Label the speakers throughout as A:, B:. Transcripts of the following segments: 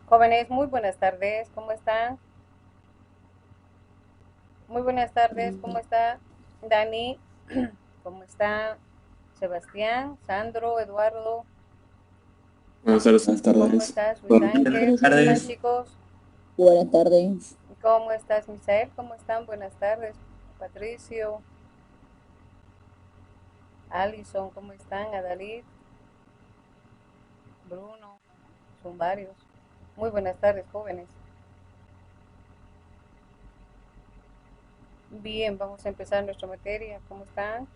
A: Jóvenes, muy buenas tardes, ¿cómo están? Muy buenas tardes, ¿cómo está Dani? ¿Cómo está Sebastián, Sandro, Eduardo?
B: Buenas tardes, buenas
A: ¿Cómo
B: tardes.
A: estás, Luis
B: Buenas
A: Ángel? ¿Cómo están,
B: tardes.
A: chicos?
C: Buenas tardes.
A: ¿Cómo estás, Misael? ¿Cómo están? Buenas tardes, Patricio, Alison, ¿cómo están? Adalid, Bruno, son varios. Muy buenas tardes, jóvenes. Bien, vamos a empezar nuestra materia. ¿Cómo están?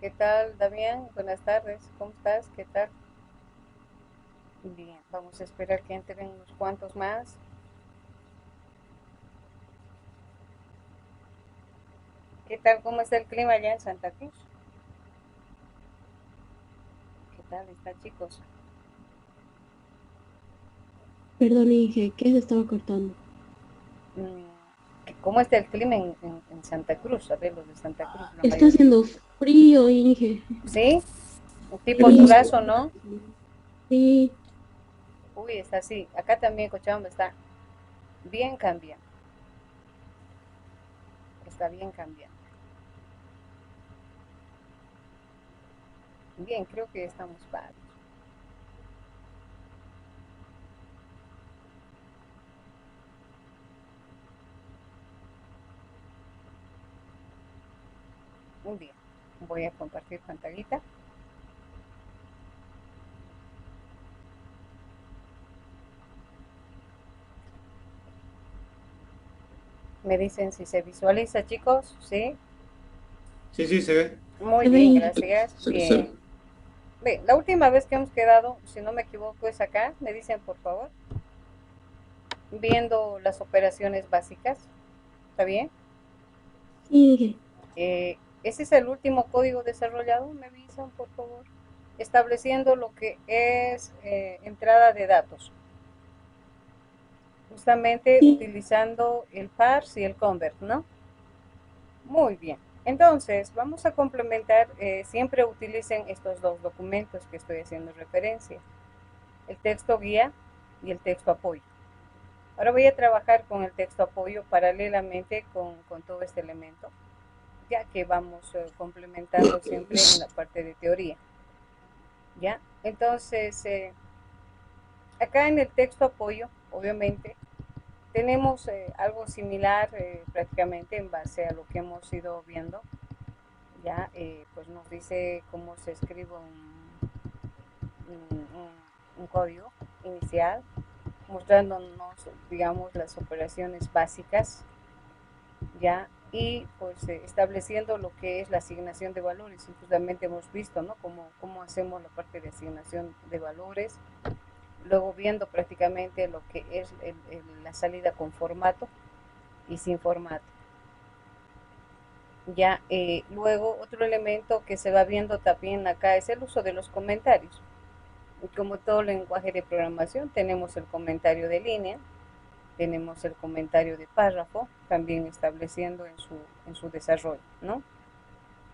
A: ¿Qué tal, Damián? Buenas tardes, ¿cómo estás? ¿Qué tal? Bien, vamos a esperar que entren unos cuantos más. ¿Qué tal? ¿Cómo está el clima allá en Santa Cruz? ¿Qué tal está, chicos?
D: Perdón, Inge, ¿qué se estaba cortando?
A: ¿Cómo está el clima en Santa Cruz? A ver, los de Santa Cruz, la
D: Está
A: mayoría.
D: haciendo frío, Inge.
A: ¿Sí? Un tipo
B: Pero
D: Sí,
A: durazo, ¿no?
D: sí,
A: Uy, está así. Acá también Cochabamba está bien cambiando. Está bien cambiando. Bien, creo que estamos parados. Muy bien. Voy a compartir pantallita. Me dicen si se visualiza, chicos. ¿Sí?
B: sí, sí, se ve.
A: Muy
D: se ve,
A: bien,
D: Inge.
A: gracias.
B: Se
A: Bien.
B: ve.
A: Bien, la última vez que hemos quedado, si no me equivoco, es acá. Me dicen, por favor, viendo las operaciones básicas. ¿Está bien?
D: Sí, Inge.
A: Ese es el último código desarrollado. Me avisan, por favor. Estableciendo lo que es entrada de datos. Justamente
D: Sí,
A: utilizando el parse y el convert, ¿no? Muy bien. Entonces, vamos a complementar, siempre utilicen estos dos documentos que estoy haciendo referencia, el texto guía y el texto apoyo. Ahora voy a trabajar con el texto apoyo paralelamente con todo este elemento, ya que vamos complementando siempre en la parte de teoría. ¿Ya? Entonces, acá en el texto apoyo, obviamente, tenemos algo similar prácticamente en base a lo que hemos ido viendo. Ya, pues nos dice cómo se escribe un código inicial, mostrándonos, digamos, las operaciones básicas, ya, y pues estableciendo lo que es la asignación de valores. Y justamente hemos visto, ¿no? Cómo hacemos la parte de asignación de valores, luego viendo prácticamente lo que es la salida con formato y sin formato. Ya, luego otro elemento que se va viendo también acá es el uso de los comentarios. Como todo lenguaje de programación, tenemos el comentario de línea, tenemos el comentario de párrafo, también estableciendo en su desarrollo, ¿no?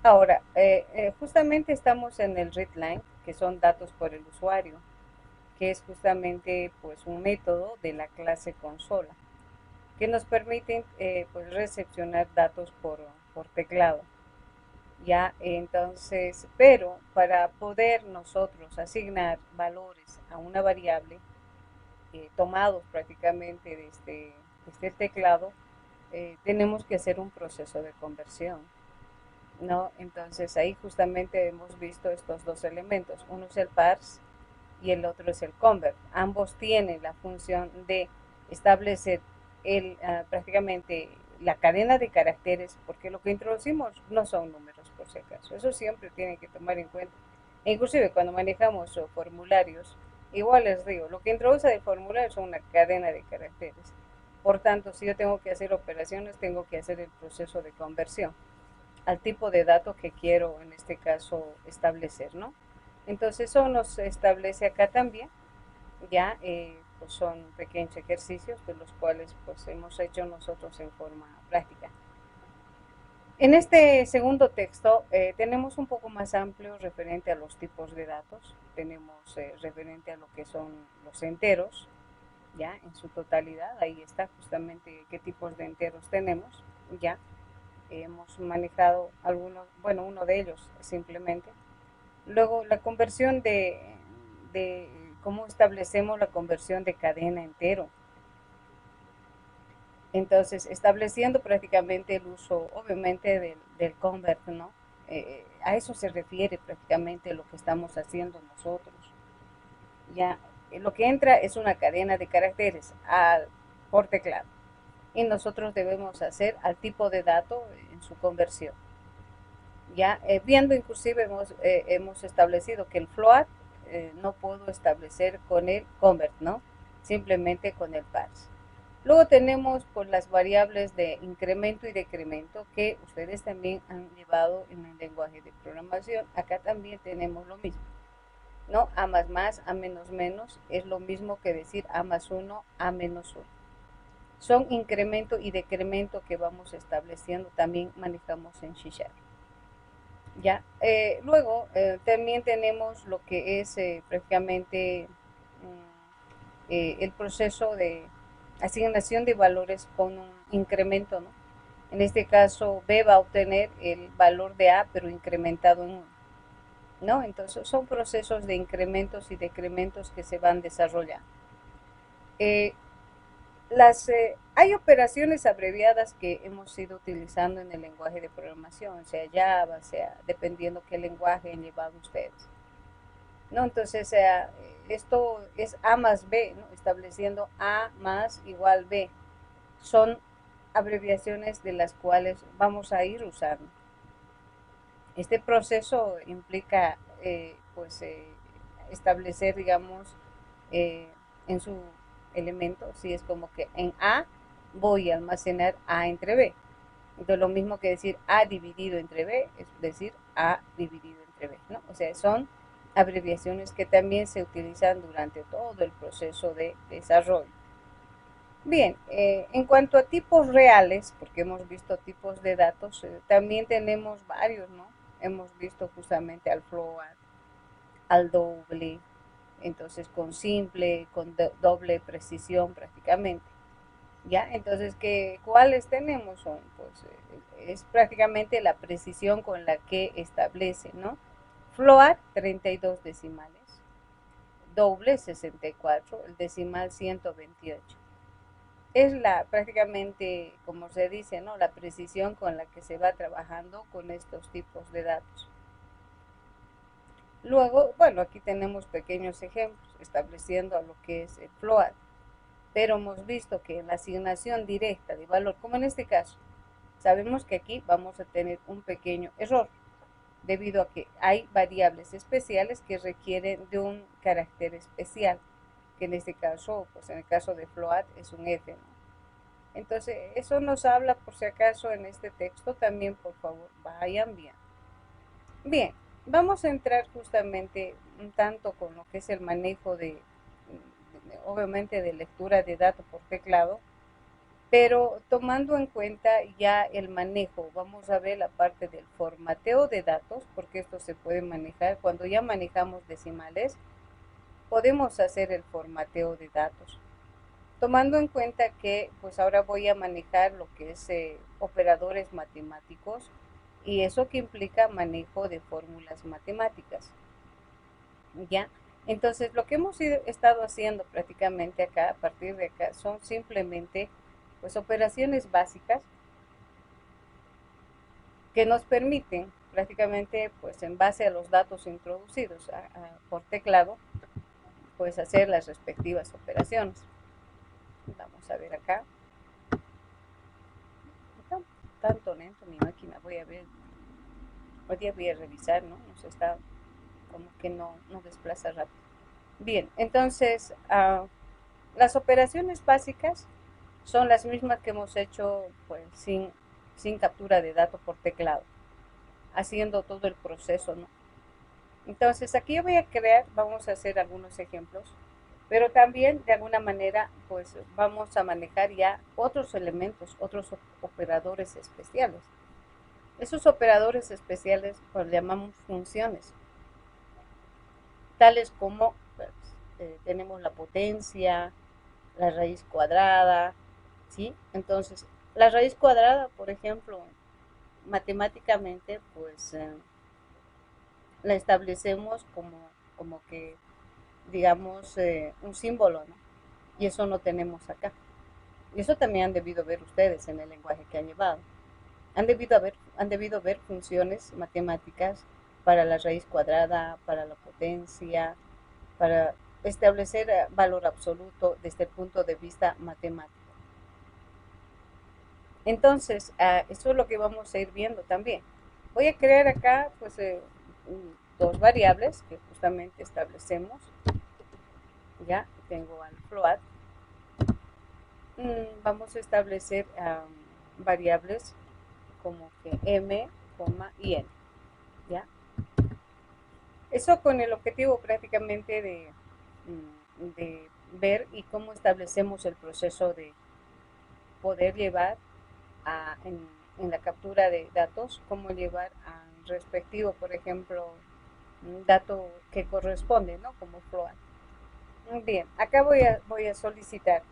A: Ahora, justamente estamos en el readline, que son datos por el usuario, que es justamente pues un método de la clase consola, que nos permite pues recepcionar datos por teclado. Ya, entonces, pero para poder nosotros asignar valores a una variable, tomados prácticamente desde el teclado, tenemos que hacer un proceso de conversión, ¿no? Entonces ahí justamente hemos visto estos dos elementos, uno es el parse y el otro es el convert. Ambos tienen la función de establecer prácticamente la cadena de caracteres, porque lo que introducimos no son números por si acaso, eso siempre tienen que tomar en cuenta. E inclusive cuando manejamos formularios, igual les digo, lo que introduce el formulario son una cadena de caracteres. Por tanto, si yo tengo que hacer operaciones, tengo que hacer el proceso de conversión al tipo de dato que quiero, en este caso, establecer, ¿no? Entonces, eso nos establece acá también, ya, pues son pequeños ejercicios de los cuales pues hemos hecho nosotros en forma práctica. En este segundo texto tenemos un poco más amplio referente a los tipos de datos, tenemos referente a lo que son los enteros, ya, en su totalidad, ahí está justamente qué tipos de enteros tenemos, ya, hemos manejado algunos, bueno, uno de ellos simplemente. Luego, la conversión de cómo establecemos la conversión de cadena a entero. Entonces, estableciendo prácticamente el uso, obviamente, del convert, ¿no? A eso se refiere prácticamente lo que estamos haciendo nosotros. Ya, lo que entra es una cadena de caracteres por teclado. Y nosotros debemos hacer al tipo de dato en su conversión. Ya, viendo inclusive hemos establecido que el float no puedo establecer con el convert, ¿no? Simplemente con el parse. Luego tenemos pues las variables de incremento y decremento que ustedes también han llevado en el lenguaje de programación. Acá también tenemos lo mismo, ¿no? A más, a menos es lo mismo que decir a más 1, a menos 1. Son incremento y decremento que vamos estableciendo, también manejamos en C#. Ya, luego también tenemos lo que es prácticamente el proceso de asignación de valores con un incremento, ¿no? En este caso, B va a obtener el valor de A, pero incrementado en 1, ¿no? Entonces, son procesos de incrementos y decrementos que se van desarrollando. Hay operaciones abreviadas que hemos ido utilizando en el lenguaje de programación, sea Java, sea dependiendo qué lenguaje han llevado ustedes, ¿no? Entonces, esto es A más B, ¿no? Estableciendo A más igual B. Son abreviaciones de las cuales vamos a ir usando. Este proceso implica, establecer, digamos, en su elemento, si es como que en A voy a almacenar A entre B. Entonces, lo mismo que decir A dividido entre B, es decir, A dividido entre B, ¿no? O sea, son abreviaciones que también se utilizan durante todo el proceso de desarrollo. Bien, en cuanto a tipos reales, porque hemos visto tipos de datos, también tenemos varios, ¿no? Hemos visto justamente al float, al doble, entonces con simple, con doble precisión prácticamente. ¿Ya? Entonces, ¿cuáles tenemos? Son, pues, es prácticamente la precisión con la que establece, ¿no? Float, 32 decimales, doble, 64, el decimal 128. Es prácticamente, como se dice, ¿no? La precisión con la que se va trabajando con estos tipos de datos. Luego, bueno, aquí tenemos pequeños ejemplos estableciendo lo que es el float, pero hemos visto que en la asignación directa de valor, como en este caso, sabemos que aquí vamos a tener un pequeño error, debido a que hay variables especiales que requieren de un carácter especial, que en este caso, pues en el caso de float es un f, ¿no? Entonces, eso nos habla, por si acaso, en este texto también, por favor, vayan bien. Bien, vamos a entrar justamente un tanto con lo que es el manejo obviamente, de lectura de datos por teclado, pero tomando en cuenta ya el manejo, vamos a ver la parte del formateo de datos, porque esto se puede manejar cuando ya manejamos decimales, podemos hacer el formateo de datos. Tomando en cuenta que pues ahora voy a manejar lo que es operadores matemáticos, y eso que implica manejo de fórmulas matemáticas, ¿ya? Entonces, lo que hemos estado haciendo prácticamente acá, a partir de acá, son simplemente pues operaciones básicas que nos permiten prácticamente pues en base a los datos introducidos por teclado, pues hacer las respectivas operaciones. Vamos a ver acá. Tanto lento mi máquina, voy a ver, hoy día voy a revisar, ¿no? Nos está como que no desplaza rápido. Bien, entonces las operaciones básicas son las mismas que hemos hecho pues sin captura de datos por teclado, haciendo todo el proceso, ¿no? Entonces aquí yo voy a crear, vamos a hacer algunos ejemplos, pero también de alguna manera pues vamos a manejar ya otros elementos, otros operadores especiales. Esos operadores especiales pues llamamos funciones, tales como pues, tenemos la potencia, la raíz cuadrada, ¿sí? Entonces, la raíz cuadrada, por ejemplo, matemáticamente, pues la establecemos como que, digamos, un símbolo, ¿no? Y eso no tenemos acá. Y eso también han debido ver ustedes en el lenguaje que han llevado. Han debido ver funciones matemáticas para la raíz cuadrada, para la potencia, para establecer valor absoluto desde el punto de vista matemático. Entonces, eso es lo que vamos a ir viendo también. Voy a crear acá pues dos variables que justamente establecemos. Ya tengo al float. Vamos a establecer variables como que m, y n. ¿Ya? Eso con el objetivo prácticamente de ver y cómo establecemos el proceso de poder llevar en la captura de datos, cómo llevar al respectivo, por ejemplo, un dato que corresponde, ¿no? Como float. Bien, acá voy a solicitar.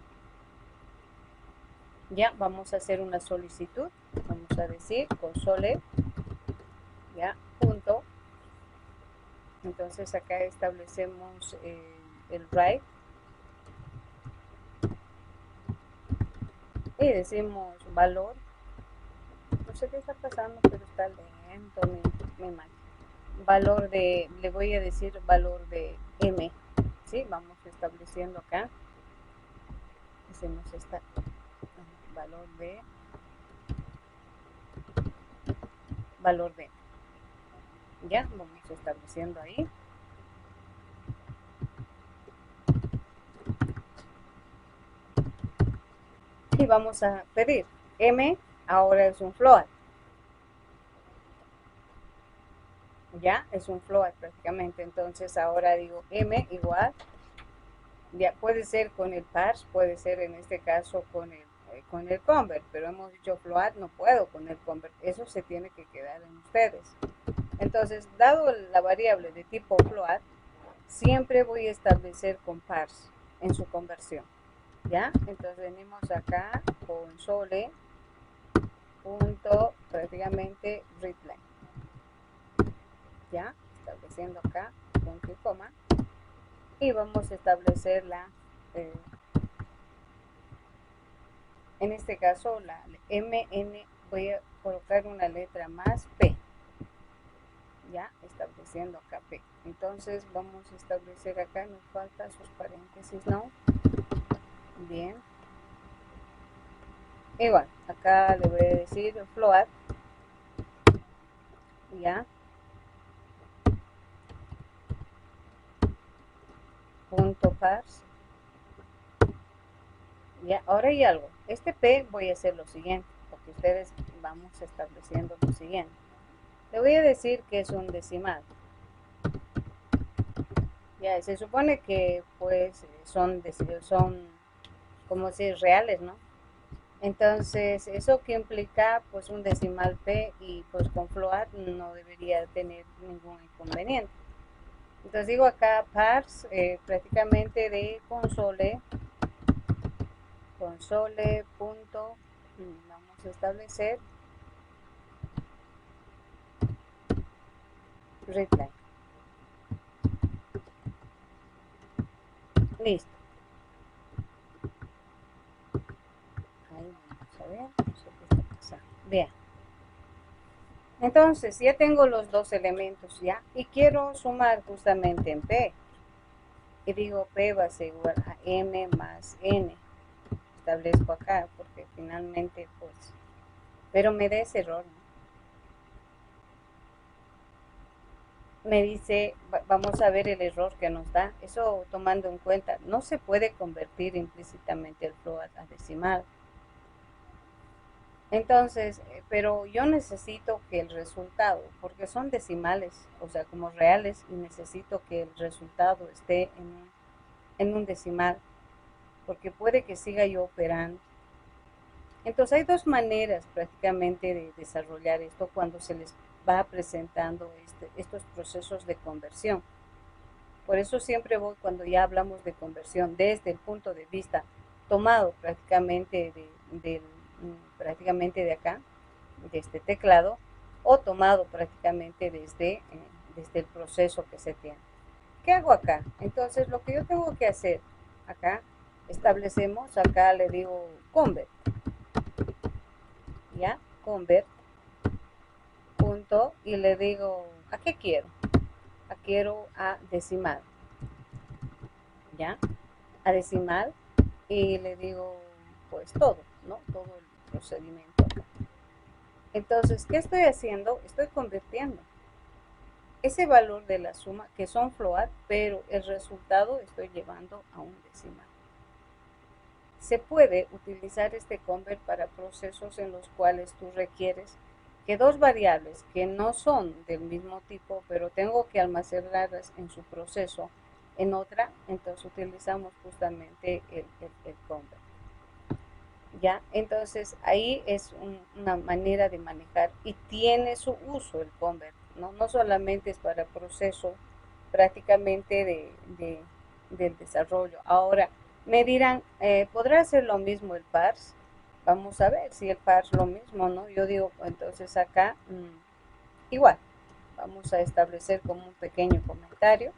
A: Ya, vamos a hacer una solicitud. Vamos a decir console, ya, punto. Entonces acá establecemos el write. Y decimos valor. No sé qué está pasando, pero está lento mi máquina. Valor de, le voy a decir valor de m, ¿sí? Vamos estableciendo acá, hacemos esta, valor de, ya, vamos estableciendo ahí. Y vamos a pedir, m ahora es un float, ya, es un float prácticamente, entonces ahora digo m igual, ya puede ser con el parse, puede ser en este caso con el convert, pero hemos dicho float, no puedo con el convert, eso se tiene que quedar en ustedes. Entonces, dado la variable de tipo float, siempre voy a establecer con parse en su conversión, ¿ya? Entonces venimos acá, console, punto, prácticamente readline, ¿ya? Estableciendo acá, punto y coma, y vamos a establecer en este caso, la mn, voy a colocar una letra más, p, ya, estableciendo acá p. Entonces vamos a establecer acá, nos falta sus paréntesis, ¿no? Bien. Igual, acá le voy a decir float, ya, punto parse, ya. Ahora hay algo, este p voy a hacer lo siguiente, porque ustedes vamos estableciendo lo siguiente. Le voy a decir que es un decimal. Ya, se supone que pues son como si reales, ¿no? Entonces, eso que implica pues un decimal p y pues con float no debería tener ningún inconveniente. Entonces digo acá parse prácticamente de console punto, vamos a establecer readline. Listo. Ahí vamos a ver, no sé qué está pasando. Bien. Entonces ya tengo los dos elementos ya y quiero sumar justamente en p. Y digo p va a ser igual a m más n. Establezco acá porque finalmente pues, pero me da ese error, ¿no? Me dice, vamos a ver el error que nos da, eso tomando en cuenta, no se puede convertir implícitamente el float a decimal, Entonces, pero yo necesito que el resultado, porque son decimales, o sea, como reales, y necesito que el resultado esté en un decimal, porque puede que siga yo operando. Entonces, hay dos maneras prácticamente de desarrollar esto cuando se les va presentando estos procesos de conversión. Por eso siempre voy, cuando ya hablamos de conversión, desde el punto de vista tomado prácticamente de acá, de este teclado, o tomado prácticamente desde el proceso que se tiene. ¿Qué hago acá? Entonces, lo que yo tengo que hacer acá, establecemos, acá le digo convert, ¿ya? Convert, punto, y le digo, ¿a qué quiero? Quiero a decimal, ¿ya? A decimal, y le digo, pues todo, ¿no? Todo el procedimiento. Entonces, ¿qué estoy haciendo? Estoy convirtiendo ese valor de la suma, que son float, pero el resultado estoy llevando a un decimal. Se puede utilizar este convert para procesos en los cuales tú requieres que dos variables que no son del mismo tipo, pero tengo que almacenarlas en su proceso en otra, entonces utilizamos justamente el convert. ¿Ya? Entonces ahí es una manera de manejar y tiene su uso el convert, ¿no? No solamente es para proceso prácticamente del desarrollo. Ahora, me dirán, ¿podrá hacer lo mismo el parse? Vamos a ver si el parse lo mismo, ¿no? Yo digo, entonces acá, igual, vamos a establecer como un pequeño comentario,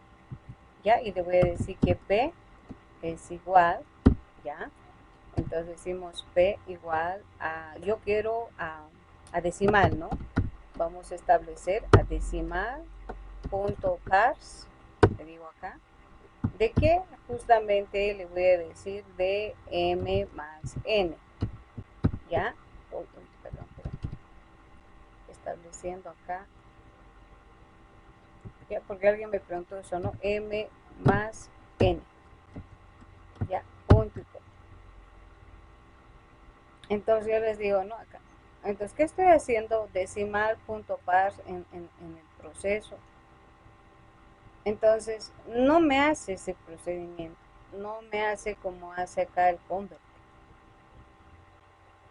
A: ¿ya? Y le voy a decir que P es igual, ¿ya? Entonces decimos P igual a, yo quiero a decimal, ¿no? Vamos a establecer a decimal punto parse, le digo acá, de que justamente le voy a decir de m más n, ¿ya? Perdón, estableciendo acá, ya, porque alguien me preguntó eso, ¿no? M más n, ya, punto y punto. Entonces yo les digo, no, acá. Entonces, ¿qué estoy haciendo? Decimal punto parse en el proceso. Entonces, no me hace ese procedimiento, no me hace como hace acá el convert.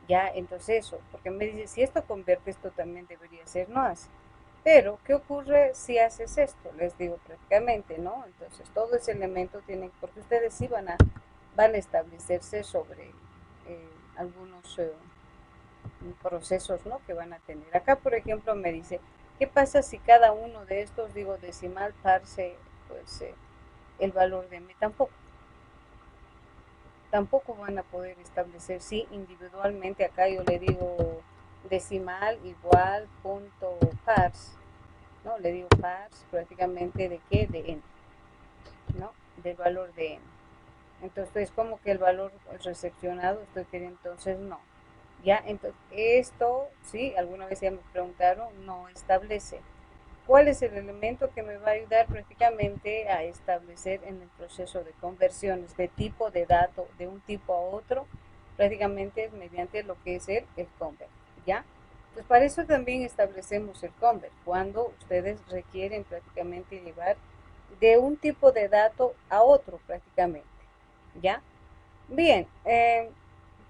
A: Ya, entonces eso, porque me dice, si esto convierte, esto también debería ser, no hace. Pero, ¿qué ocurre si haces esto? Les digo prácticamente, ¿no? Entonces, todo ese elemento tiene, porque ustedes sí van a establecerse sobre algunos procesos, ¿no? Que van a tener. Acá, por ejemplo, me dice, ¿qué pasa si cada uno de estos, digo, decimal, parse, pues, el valor de m? Tampoco van a poder establecer, sí, individualmente. Acá yo le digo decimal igual punto parse, ¿no? Le digo parse prácticamente de qué, de n, ¿no? Del valor de n. Entonces es como que el valor recepcionado estoy queriendo, entonces no. Ya, entonces esto, sí, alguna vez ya me preguntaron, no establece. ¿Cuál es el elemento que me va a ayudar prácticamente a establecer en el proceso de conversiones de tipo de dato de un tipo a otro? Prácticamente es mediante lo que es el convert, ¿ya? Pues para eso también establecemos el convert, cuando ustedes requieren prácticamente llevar de un tipo de dato a otro prácticamente, ¿ya? Bien,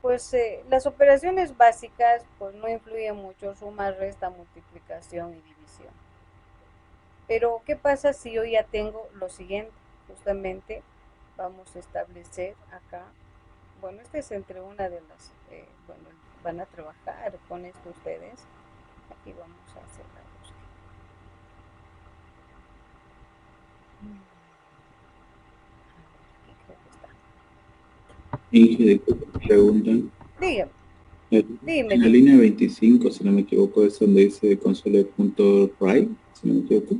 A: pues las operaciones básicas pues no influyen mucho, suma, resta, multiplicación y división. Pero, ¿qué pasa si yo ya tengo lo siguiente? Justamente vamos a establecer acá, bueno, este es entre una de las, bueno, van a trabajar con esto ustedes. Aquí vamos a hacer la búsqueda. Aquí creo que está.
B: Inge, preguntan.
A: Dígame, dime,
B: En la
A: dime.
B: línea 25, si no me equivoco, es donde dice console.write, si no me equivoco.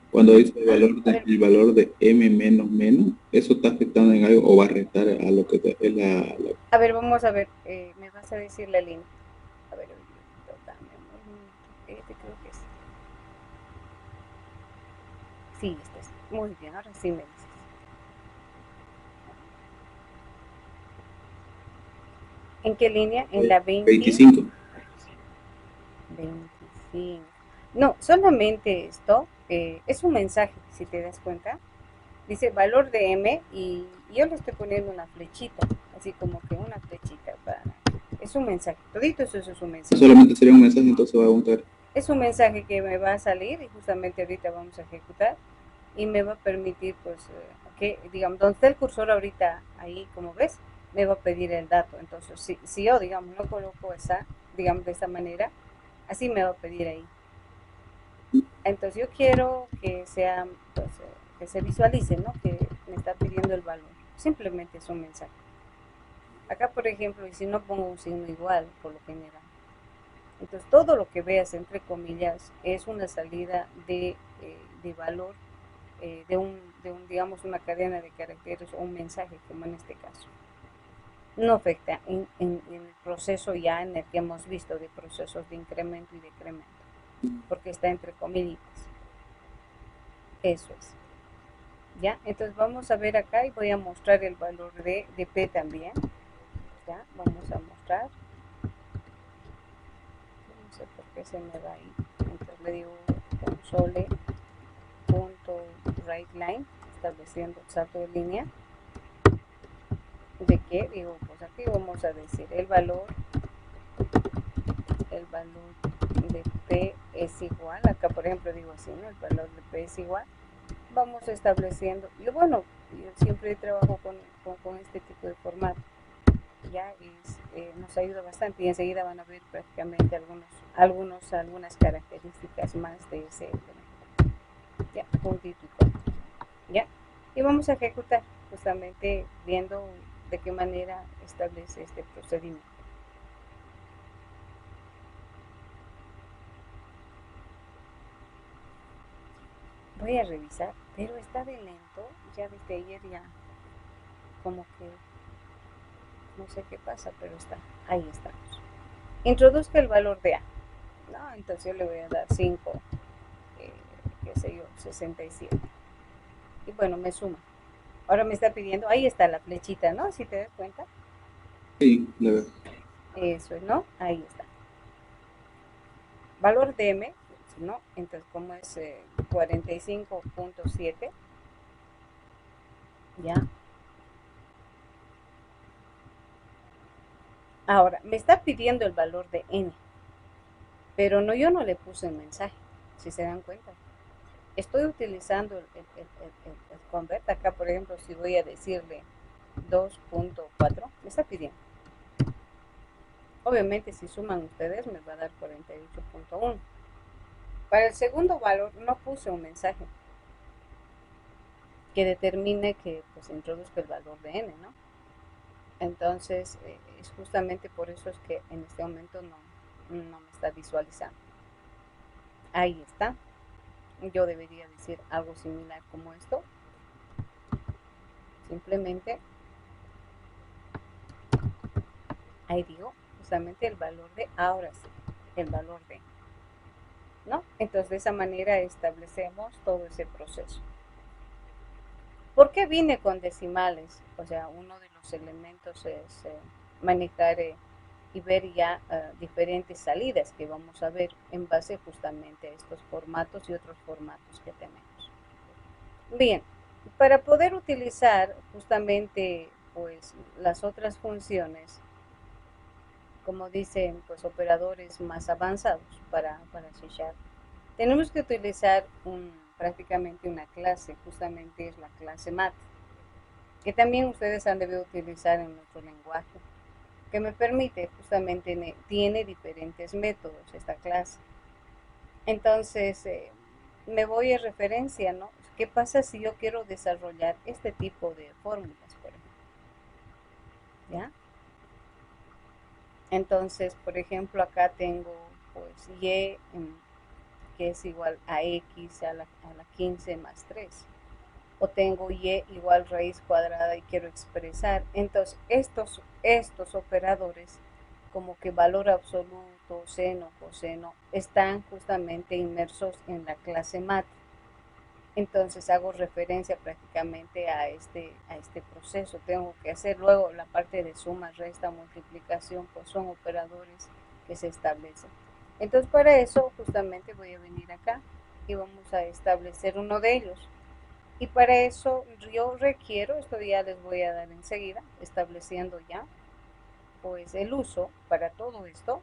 B: Cuando dice el valor de m menos menos, ¿eso está afectando en algo o va a restar a lo que es
A: A ver, vamos a ver, me vas a decir la línea. A ver, dame un minuto, creo que es. Sí, este es. Muy bien, ahora sí me dices. ¿En qué línea? En la 20.
B: 25?
A: 25. No, solamente esto es un mensaje, si te das cuenta. Dice valor de M y yo le estoy poniendo una flechita, así como que una flechita para... Es un mensaje, todito eso es un mensaje.
B: Solamente sería un mensaje, entonces va a preguntar.
A: Es un mensaje que me va a salir y justamente ahorita vamos a ejecutar y me va a permitir pues que digamos donde está el cursor ahorita ahí como ves me va a pedir el dato. Entonces si yo digamos no coloco esa digamos de esta manera así me va a pedir ahí. Entonces yo quiero que sea pues, que se visualice, ¿no? Que me está pidiendo el valor, simplemente es un mensaje. Acá por ejemplo y si no pongo un signo igual por lo general, entonces todo lo que veas entre comillas es una salida de valor digamos, una cadena de caracteres o un mensaje, como en este caso. No afecta en el proceso ya en el que hemos visto de procesos de incremento y decremento, porque está entre comillas. Eso es. ¿Ya? Entonces vamos a ver acá y voy a mostrar el valor de P también. ¿Ya? Vamos a mostrar. No sé por qué se me va ahí. Entonces le digo console.writeLine, estableciendo salto de línea. ¿De qué? Digo, pues aquí vamos a decir el valor de P es igual, acá por ejemplo digo así, ¿no? El valor de P es igual, vamos estableciendo, y bueno, yo siempre trabajo con este tipo de formato, ya nos ayuda bastante y enseguida van a ver prácticamente algunas características más de ese elemento, ya, puntito y coma, ya, y vamos a ejecutar justamente viendo de qué manera establece este procedimiento. Voy a revisar, pero está de lento, ya desde ayer ya como que no sé qué pasa, pero está, ahí estamos. Introduzca el valor de A, ¿no? Entonces yo le voy a dar 5, qué sé yo, 67. Y bueno, me suma. Ahora me está pidiendo, ahí está la flechita, ¿no? Si te das cuenta.
B: Sí, la veo.
A: Eso es, ¿no? Ahí está. Valor de M, ¿no? Entonces como es 45.7, ya. Ahora, me está pidiendo el valor de N, pero no, yo no le puse un mensaje, si se dan cuenta. Estoy utilizando el convert. Acá, por ejemplo, si voy a decirle 2.4, me está pidiendo. Obviamente, si suman ustedes, me va a dar 48.1. Para el segundo valor, no puse un mensaje que determine que pues introduzca el valor de n, ¿no? Entonces, es justamente por eso es que en este momento no me está visualizando. Ahí está. Yo debería decir algo similar como esto. Simplemente, ahí digo, justamente el valor de, ahora sí, el valor de, ¿no? Entonces, de esa manera establecemos todo ese proceso. ¿Por qué vine con decimales? O sea, uno de los elementos es manejar y ver ya diferentes salidas que vamos a ver en base justamente a estos formatos y otros formatos que tenemos. Bien, para poder utilizar justamente pues las otras funciones, como dicen pues operadores más avanzados para C#, tenemos que utilizar prácticamente una clase, justamente es la clase math, que también ustedes han debido utilizar en nuestro lenguaje, que me permite justamente, tiene diferentes métodos esta clase. Entonces, me voy a referencia, ¿no? ¿Qué pasa si yo quiero desarrollar este tipo de fórmulas, por ejemplo? ¿Ya? Entonces, por ejemplo, acá tengo pues y que es igual a x a la 15 más 3. O tengo y igual raíz cuadrada y quiero expresar. Entonces, estos operadores, como que valor absoluto, seno, coseno, están justamente inmersos en la clase math. Entonces hago referencia prácticamente a este proceso. Tengo que hacer luego la parte de suma, resta, multiplicación, pues son operadores que se establecen. Entonces para eso justamente voy a venir acá y vamos a establecer uno de ellos. Y para eso yo requiero, esto ya les voy a dar enseguida, estableciendo ya pues el uso para todo esto,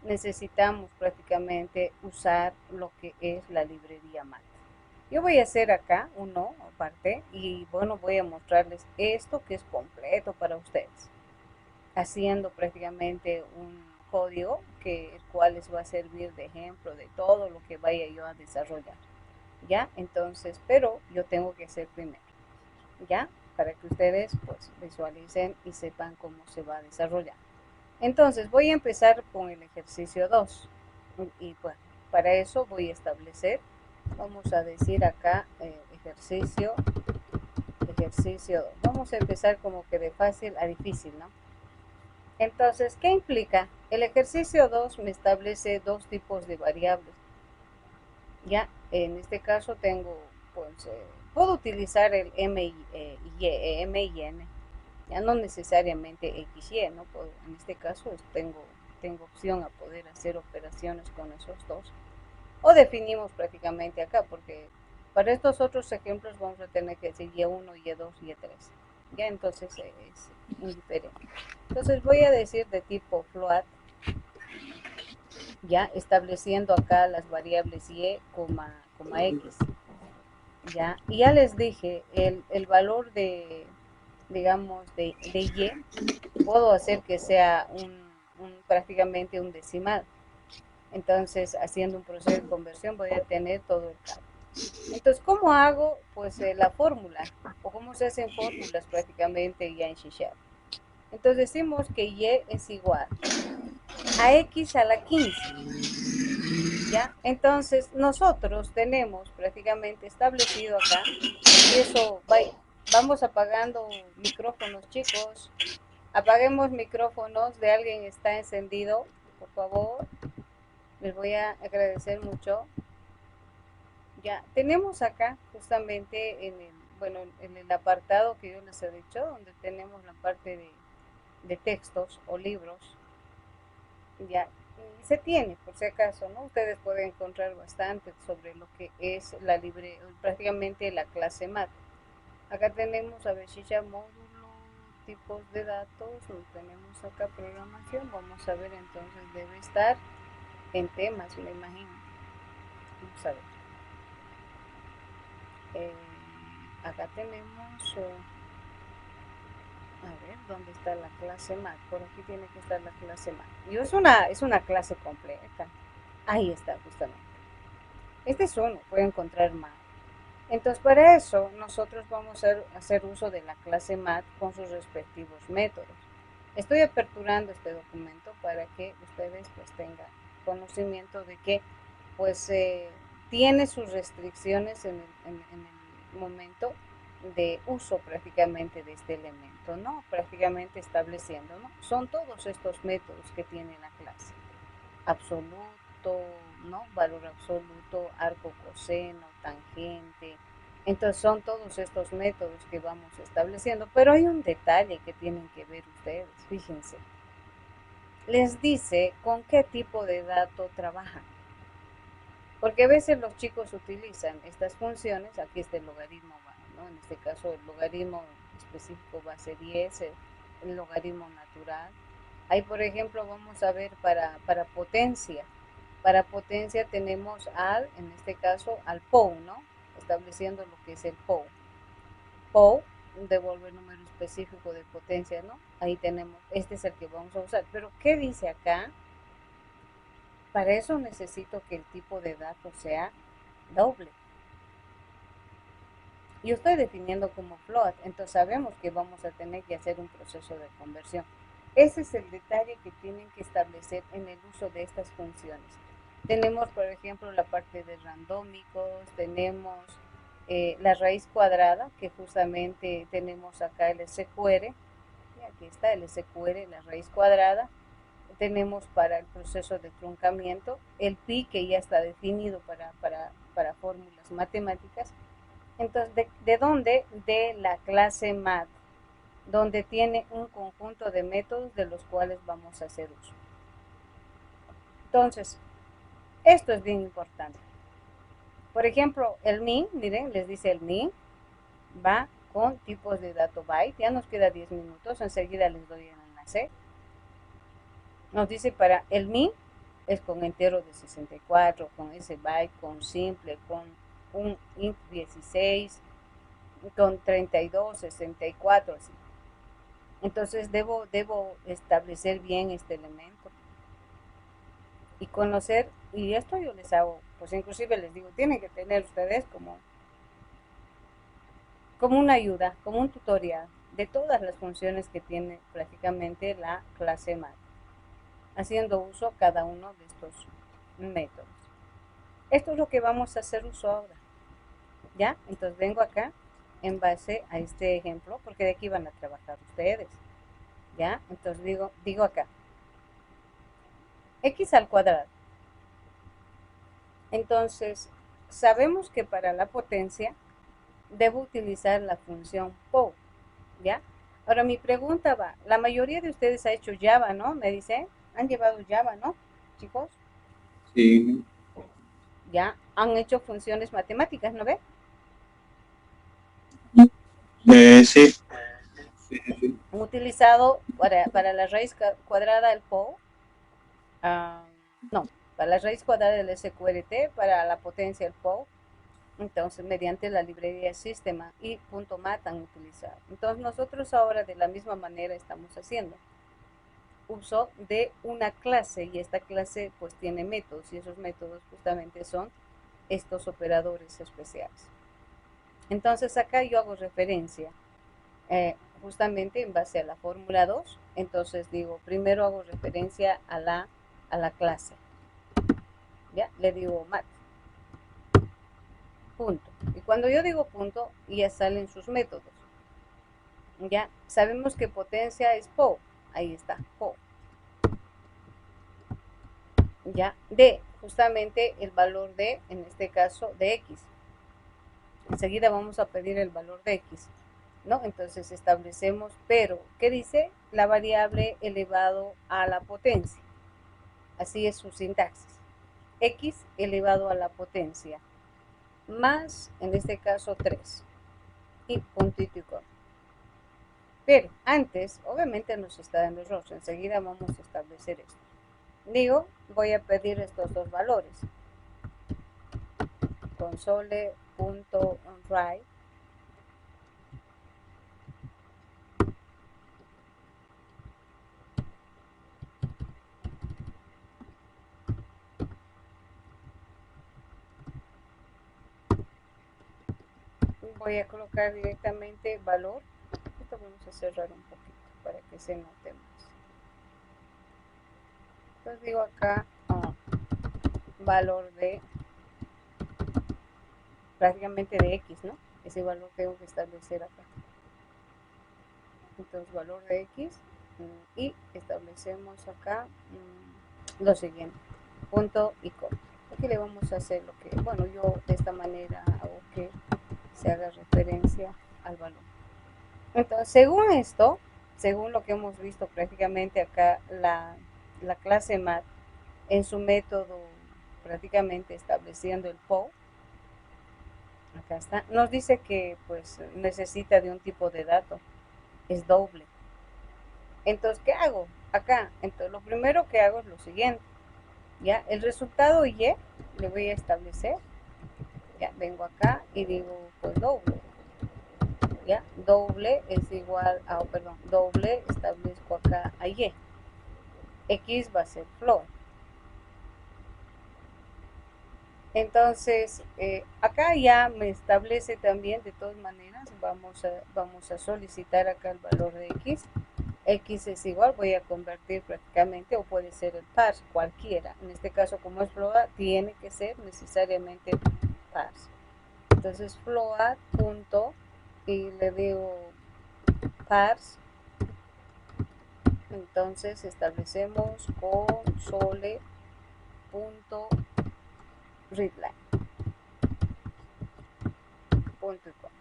A: necesitamos prácticamente usar lo que es la librería MAT. Yo voy a hacer acá uno aparte y bueno, voy a mostrarles esto que es completo para ustedes, haciendo prácticamente un código que el cual les va a servir de ejemplo de todo lo que vaya yo a desarrollar. ¿Ya? Entonces, pero yo tengo que hacer primero, ¿ya? Para que ustedes pues visualicen y sepan cómo se va a desarrollar. Entonces, voy a empezar con el ejercicio 2. Y bueno, para eso voy a establecer, vamos a decir acá, ejercicio 2. Vamos a empezar como que de fácil a difícil, ¿no? Entonces, ¿qué implica? El ejercicio 2 me establece dos tipos de variables. Ya, en este caso tengo, pues, puedo utilizar el M y N, ya no necesariamente X, Y, ¿no? Puedo, en este caso tengo opción a poder hacer operaciones con esos dos. O definimos prácticamente acá, porque para estos otros ejemplos vamos a tener que decir Y1, Y2, Y3. Ya entonces es indiferente. Entonces voy a decir de tipo float, ya estableciendo acá las variables Y, X. Ya, y ya les dije, el valor de, digamos, de Y, puedo hacer que sea prácticamente un decimal. Entonces, haciendo un proceso de conversión, voy a tener todo el cálculo. Entonces, ¿cómo hago? Pues la fórmula, o cómo se hacen fórmulas prácticamente ya en C#. Entonces decimos que Y es igual a X a la 15. ¿Ya? Entonces, nosotros tenemos prácticamente establecido acá, y eso, vamos apagando micrófonos, chicos. Apaguemos micrófonos, de alguien está encendido, por favor. Les voy a agradecer mucho. Ya, tenemos acá justamente bueno, en el apartado que yo les he dicho, donde tenemos la parte de textos o libros, ya, y se tiene, por si acaso, ¿no? Ustedes pueden encontrar bastante sobre lo que es prácticamente la clase MAT. Acá tenemos, a ver si ya módulo, tipos de datos, tenemos acá programación, vamos a ver, entonces debe estar en temas, me imagino. Vamos a ver. Acá tenemos, a ver, ¿dónde está la clase MAT? Por aquí tiene que estar la clase MAT. Y es una clase completa. Ahí está, justamente. Este es uno, puede encontrar más. Entonces, para eso, nosotros vamos a hacer uso de la clase MAT con sus respectivos métodos. Estoy aperturando este documento para que ustedes pues tengan conocimiento de que pues tiene sus restricciones en el momento de uso prácticamente de este elemento, ¿no? Prácticamente estableciendo, ¿no? Son todos estos métodos que tiene la clase. Absoluto, ¿no? Valor absoluto, arco, coseno, tangente. Entonces son todos estos métodos que vamos estableciendo, pero hay un detalle que tienen que ver ustedes, fíjense. Les dice con qué tipo de dato trabajan. Porque a veces los chicos utilizan estas funciones, aquí está el logaritmo, ¿no? En este caso el logaritmo específico va a ser 10, el logaritmo natural. Ahí, por ejemplo, vamos a ver para potencia. Para potencia tenemos en este caso, al POU, ¿no? Estableciendo lo que es el POU. POU devuelve el número específico de potencia, ¿no? Ahí tenemos, este es el que vamos a usar. Pero, ¿qué dice acá? Para eso necesito que el tipo de datos sea doble. Yo estoy definiendo como float, entonces sabemos que vamos a tener que hacer un proceso de conversión. Ese es el detalle que tienen que establecer en el uso de estas funciones. Tenemos, por ejemplo, la parte de randómicos, tenemos la raíz cuadrada, que justamente tenemos acá el SQR, y aquí está el SQR, la raíz cuadrada. Tenemos para el proceso de truncamiento el pi, que ya está definido para fórmulas matemáticas. Entonces, ¿de dónde? De la clase MAT, donde tiene un conjunto de métodos de los cuales vamos a hacer uso. Entonces, Esto es bien importante. Por ejemplo, el min, miren, les dice el min, va con tipos de dato byte. Ya nos queda 10 minutos, enseguida les doy en enlace. Nos dice para el min es con entero de 64, con ese byte, con simple, con un int 16, con 32, 64, así. Entonces debo establecer bien este elemento y conocer, y esto yo les hago, pues inclusive les digo, tienen que tener ustedes como una ayuda, como un tutorial de todas las funciones que tiene prácticamente la clase Math, haciendo uso cada uno de estos métodos. Esto es lo que vamos a hacer uso ahora, ¿ya? Entonces vengo acá en base a este ejemplo, porque de aquí van a trabajar ustedes, ¿ya? Entonces digo acá, x al cuadrado. Entonces, sabemos que para la potencia debo utilizar la función POW, ¿ya? Ahora mi pregunta va, la mayoría de ustedes ha hecho Java, ¿no? Me dicen, han llevado Java, ¿no, chicos?
B: Sí,
A: Ya, han hecho funciones matemáticas, ¿no ve?
E: Sí.
B: sí, sí.
A: Han utilizado para la raíz cuadrada el POW, no, para la raíz cuadrada del SQRT, para la potencia el POW, entonces mediante la librería Sistema y .mat han utilizado. Entonces nosotros ahora de la misma manera estamos haciendo uso de una clase, y esta clase pues tiene métodos, y esos métodos justamente son estos operadores especiales. Entonces acá yo hago referencia justamente en base a la fórmula 2, entonces digo, primero hago referencia a la clase, ya, le digo mat, punto, y cuando yo digo punto, ya salen sus métodos, ya, sabemos que potencia es POW, ahí está, POW, ya, de justamente el valor de, en este caso, de X. Enseguida vamos a pedir el valor de X, ¿no? Entonces establecemos, pero, ¿qué dice? La variable elevado a la potencia. Así es su sintaxis. X elevado a la potencia, más, en este caso, 3. Y puntito y coma. Pero antes, obviamente nos está dando error. Enseguida vamos a establecer esto. Digo, voy a pedir estos dos valores. Console.write voy a colocar directamente valor. Esto vamos a cerrar un poquito para que se note más. Entonces digo acá valor de prácticamente de X, ¿no? Ese valor tengo que establecer acá. Entonces valor de X y establecemos acá lo siguiente, punto y coma. Aquí le vamos a hacer lo que, bueno, yo de esta manera hago que se haga referencia al valor. Entonces, según esto, según lo que hemos visto prácticamente acá, la clase Math en su método prácticamente estableciendo el POW, acá está, nos dice que pues necesita de un tipo de dato, es doble. Entonces, ¿qué hago? Acá, entonces lo primero que hago es lo siguiente, ya, el resultado Y le voy a establecer, ya, vengo acá y digo pues doble, ya, doble es igual a, perdón, doble establezco acá a Y, X va a ser floor. Entonces, acá ya me establece también, de todas maneras, vamos a solicitar acá el valor de X. X es igual, voy a convertir prácticamente, o puede ser el parse, cualquiera. En este caso, como es float, tiene que ser necesariamente parse. Entonces, float punto, y le digo parse. Entonces, establecemos console punto readline. Punto y coma.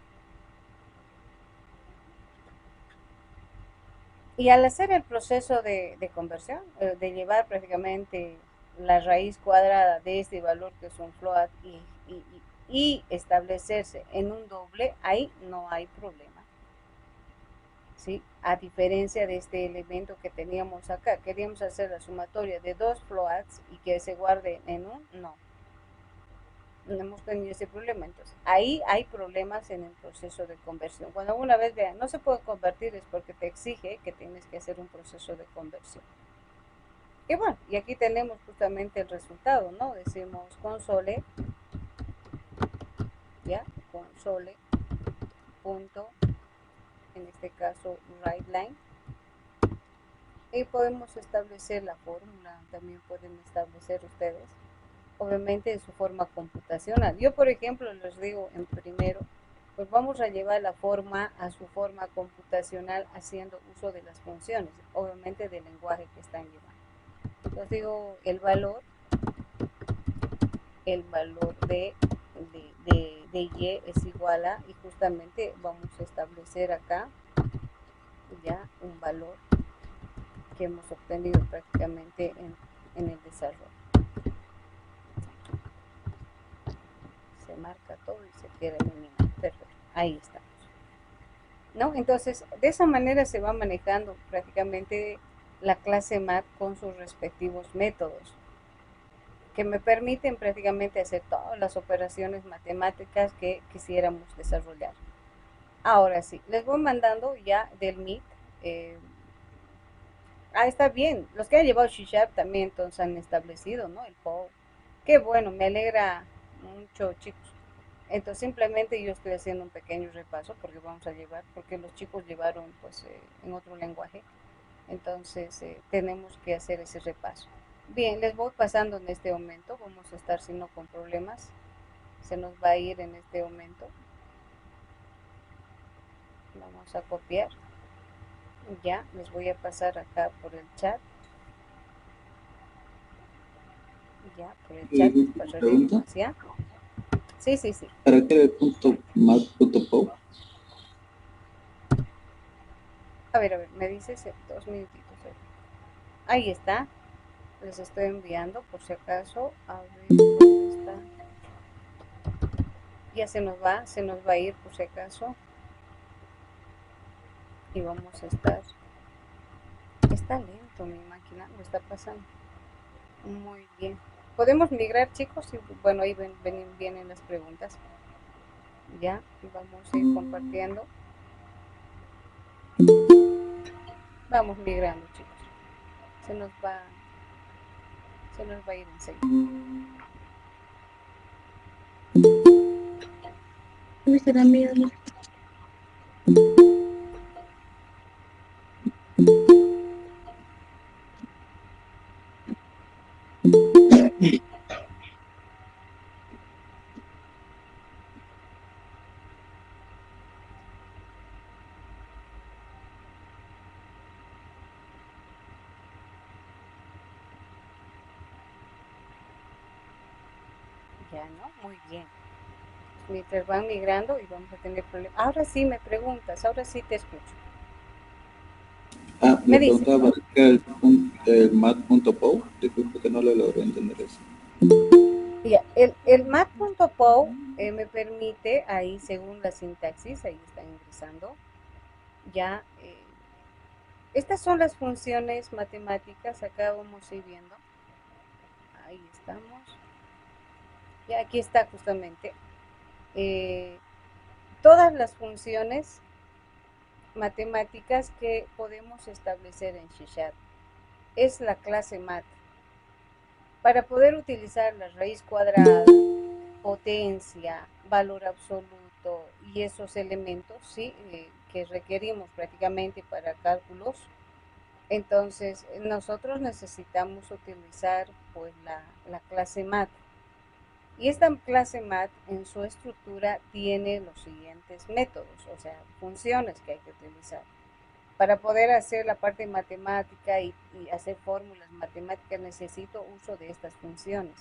A: Y al hacer el proceso de conversión, de llevar prácticamente la raíz cuadrada de este valor que es un float y establecerse en un doble, ahí no hay problema. ¿Sí? A diferencia de este elemento que teníamos acá, queríamos hacer la sumatoria de dos floats y que se guarde en un, no hemos tenido ese problema. Entonces, ahí hay problemas en el proceso de conversión. Cuando una vez vean, no se puede convertir es porque te exige que tienes que hacer un proceso de conversión. Y bueno, y aquí tenemos justamente el resultado, ¿no? Decimos console, ya, console, punto, en este caso, writeLine. Y podemos establecer la fórmula, también pueden establecer ustedes, obviamente en su forma computacional. Yo, por ejemplo, les digo en primero, pues vamos a llevar la forma a su forma computacional haciendo uso de las funciones, obviamente del lenguaje que están llevando. Entonces digo, el valor de y es igual a, y justamente vamos a establecer acá ya un valor que hemos obtenido prácticamente en el desarrollo. Se marca todo y se quiere eliminar. Perfecto, ahí estamos. ¿No? Entonces, de esa manera se va manejando prácticamente la clase math con sus respectivos métodos, que me permiten prácticamente hacer todas las operaciones matemáticas que quisiéramos desarrollar. Ahora sí, les voy mandando ya del Meet. Está bien. Los que han llevado C# también entonces han establecido, ¿no? El POW. Qué bueno, me alegra mucho, chicos. Entonces simplemente yo estoy haciendo un pequeño repaso porque vamos a llevar, porque los chicos llevaron pues en otro lenguaje. Entonces tenemos que hacer ese repaso. Bien, les voy pasando en este momento. Vamos a estar, si no, con problemas. Se nos va a ir en este momento. Vamos a copiar. Ya, les voy a pasar acá por el chat. Ya, por el chat.
B: ¿Pregunta?
A: ¿Ya? Sí, sí, sí.
B: ¿Para qué era el punto math.pow?
A: A ver, me dices 2 minutitos. Ahí está. Les estoy enviando por si acaso. A ver, ¿dónde está? Ya se nos va a ir por si acaso. Y vamos a estar. Está lento mi máquina, lo está pasando. Muy bien. ¿Podemos migrar, chicos? Y bueno, ahí vienen las preguntas. Ya, vamos a ir compartiendo. Vamos migrando, chicos. Se nos va a ir enseguida.
D: Me será miedo.
A: Ya, ¿no? Muy bien. Mientras van migrando y vamos a tener problemas. Ahora sí me preguntas, ahora sí te escucho.
B: Me preguntaba para qué era el math.pow. Disculpe que no le logré entender eso.
A: Ya, el math.pow me permite, ahí según la sintaxis, ahí está ingresando, ya, estas son las funciones matemáticas, acá vamos a ir viendo, ahí estamos, ya aquí está justamente, todas las funciones matemáticas que podemos establecer en C#. Es la clase math. Para poder utilizar la raíz cuadrada, potencia, valor absoluto y esos elementos, ¿sí? Que requerimos prácticamente para cálculos, entonces nosotros necesitamos utilizar pues la clase math. Y esta clase math en su estructura tiene los siguientes métodos, o sea, funciones que hay que utilizar. Para poder hacer la parte matemática y hacer fórmulas matemáticas necesito uso de estas funciones.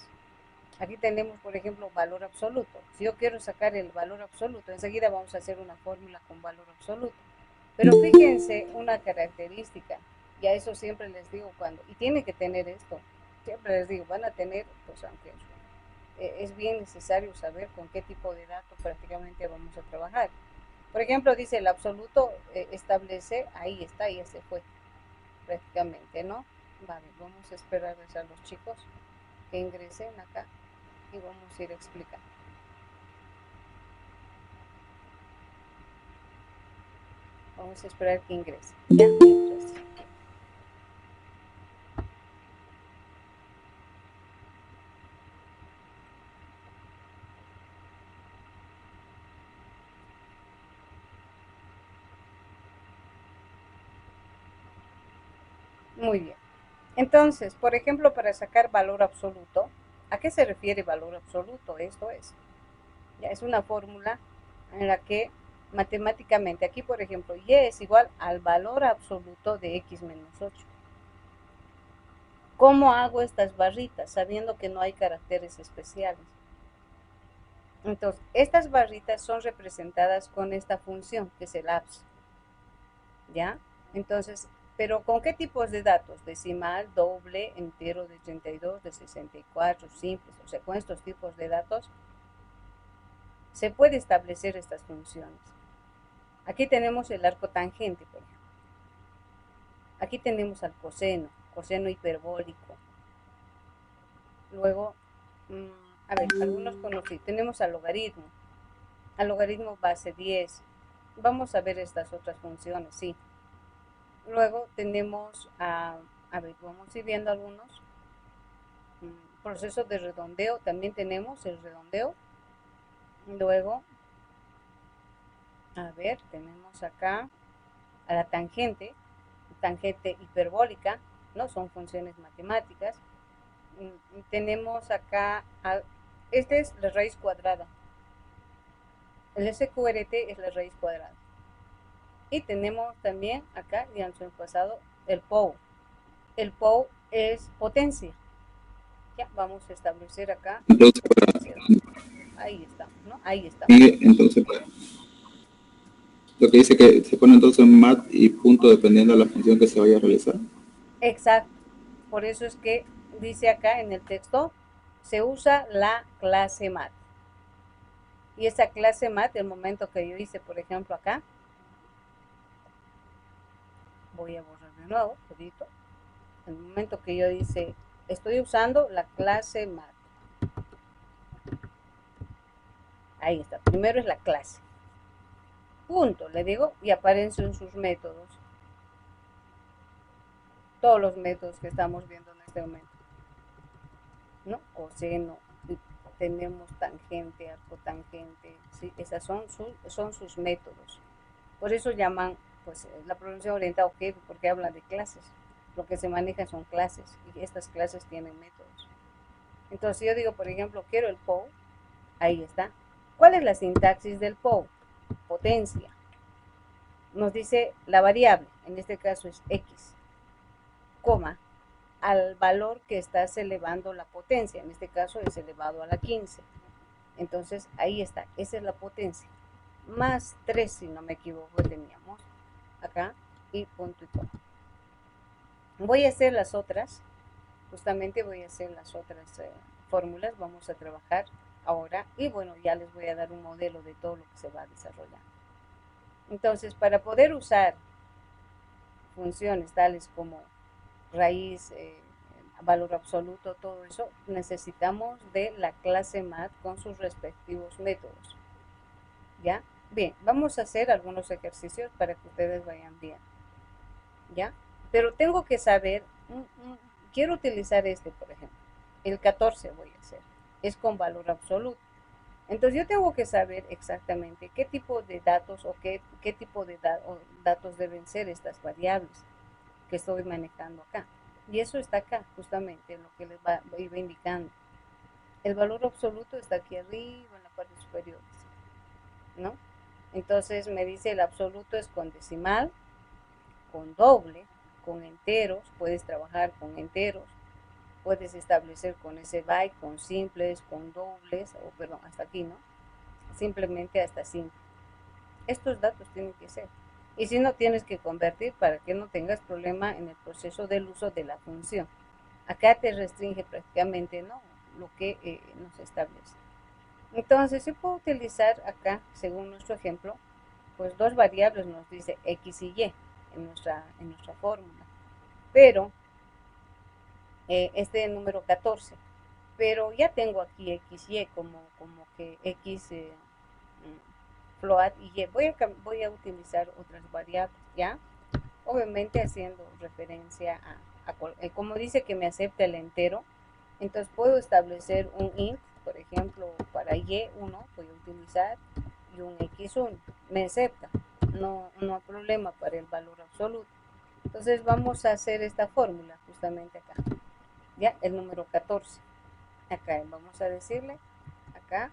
A: Aquí tenemos, por ejemplo, valor absoluto. Si yo quiero sacar el valor absoluto, enseguida vamos a hacer una fórmula con valor absoluto. Pero fíjense una característica, y a eso siempre les digo cuando, y tiene que tener esto. Siempre les digo, van a tener, pues aunque es bien necesario saber con qué tipo de datos prácticamente vamos a trabajar. Por ejemplo, dice el absoluto establece, ahí está, ya se fue prácticamente, ¿no? Vale, vamos a esperar a los chicos que ingresen acá y vamos a ir explicando. Vamos a esperar que ingresen. Ya, mientras. Muy bien. Entonces, por ejemplo, para sacar valor absoluto, ¿a qué se refiere valor absoluto? Esto es, ya es una fórmula en la que matemáticamente, aquí por ejemplo, y es igual al valor absoluto de x menos 8. ¿Cómo hago estas barritas sabiendo que no hay caracteres especiales? Entonces, estas barritas son representadas con esta función, que es el abs. ¿Ya? Entonces, pero ¿con qué tipos de datos? Decimal, doble, entero de 32, de 64, simples. O sea, con estos tipos de datos se puede establecer estas funciones. Aquí tenemos el arco tangente, por ejemplo. Aquí tenemos al coseno, coseno hiperbólico. Luego, a ver, algunos conocidos. Tenemos al logaritmo base 10. Vamos a ver estas otras funciones, sí. Luego tenemos, a ver, vamos a ir viendo algunos. Proceso de redondeo, también tenemos el redondeo. Luego, a ver, tenemos acá a la tangente hiperbólica, ¿no? Son funciones matemáticas. Tenemos acá, este es la raíz cuadrada. El SQRT es la raíz cuadrada. Y tenemos también acá, ya nos hemos pasado, el POU. El POU es potencia. Ya, vamos a establecer acá.
B: Entonces,
A: Ahí estamos, ¿no? Ahí estamos.
B: y entonces, lo que dice que se pone entonces mat y punto dependiendo de la función que se vaya a realizar.
A: Exacto. Por eso es que dice acá en el texto, se usa la clase mat. Y esa clase mat, el momento que yo hice, por ejemplo, acá, voy a borrar de nuevo, todito. El momento que yo dice, estoy usando la clase mat. Ahí está. Primero es la clase. Punto, le digo, y aparecen sus métodos. Todos los métodos que estamos viendo en este momento. ¿No? Coseno, tenemos tangente, arcotangente, ¿sí? Esas son sus métodos. Por eso llaman, pues, la programación orientada a objetos, porque habla de clases. Lo que se maneja son clases, y estas clases tienen métodos. Entonces, si yo digo, por ejemplo, quiero el POU, ahí está. ¿Cuál es la sintaxis del POU? Potencia. Nos dice la variable, en este caso es x, coma, al valor que estás elevando la potencia, en este caso es elevado a la 15. Entonces, ahí está, esa es la potencia. Más 3, si no me equivoco, teníamos acá, y punto y coma. Voy a hacer las otras, justamente voy a hacer las otras fórmulas, vamos a trabajar ahora, y bueno, ya les voy a dar un modelo de todo lo que se va a desarrollar. Entonces, para poder usar funciones tales como raíz, valor absoluto, todo eso, necesitamos de la clase mat con sus respectivos métodos. ¿Ya? Bien, vamos a hacer algunos ejercicios para que ustedes vayan bien. ¿Ya? Pero tengo que saber, quiero utilizar este, por ejemplo. El 14 voy a hacer. Es con valor absoluto. Entonces yo tengo que saber exactamente qué tipo de datos o qué tipo de datos deben ser estas variables que estoy manejando acá. Y eso está acá, justamente, lo que les iba indicando. El valor absoluto está aquí arriba, en la parte superior, ¿no? Entonces me dice el absoluto es con decimal, con doble, con enteros, puedes trabajar con enteros, puedes establecer con ese byte, con simples, con dobles, o perdón, hasta aquí, ¿no? Simplemente hasta simple. Estos datos tienen que ser. Y si no, tienes que convertir para que no tengas problema en el proceso del uso de la función. acá te restringe prácticamente, ¿no? Lo que nos establece. Entonces, yo puedo utilizar acá, según nuestro ejemplo, pues dos variables nos dice X y Y en nuestra fórmula. Pero, este es el número 14. Pero ya tengo aquí X, Y, como que X float y Y. Voy a utilizar otras variables, ¿ya? Obviamente haciendo referencia como dice que me acepta el entero, entonces puedo establecer un int, por ejemplo, para Y1 voy a utilizar y un X1, me acepta, no hay problema para el valor absoluto. Entonces vamos a hacer esta fórmula justamente acá, ya el número 14. Acá vamos a decirle, acá,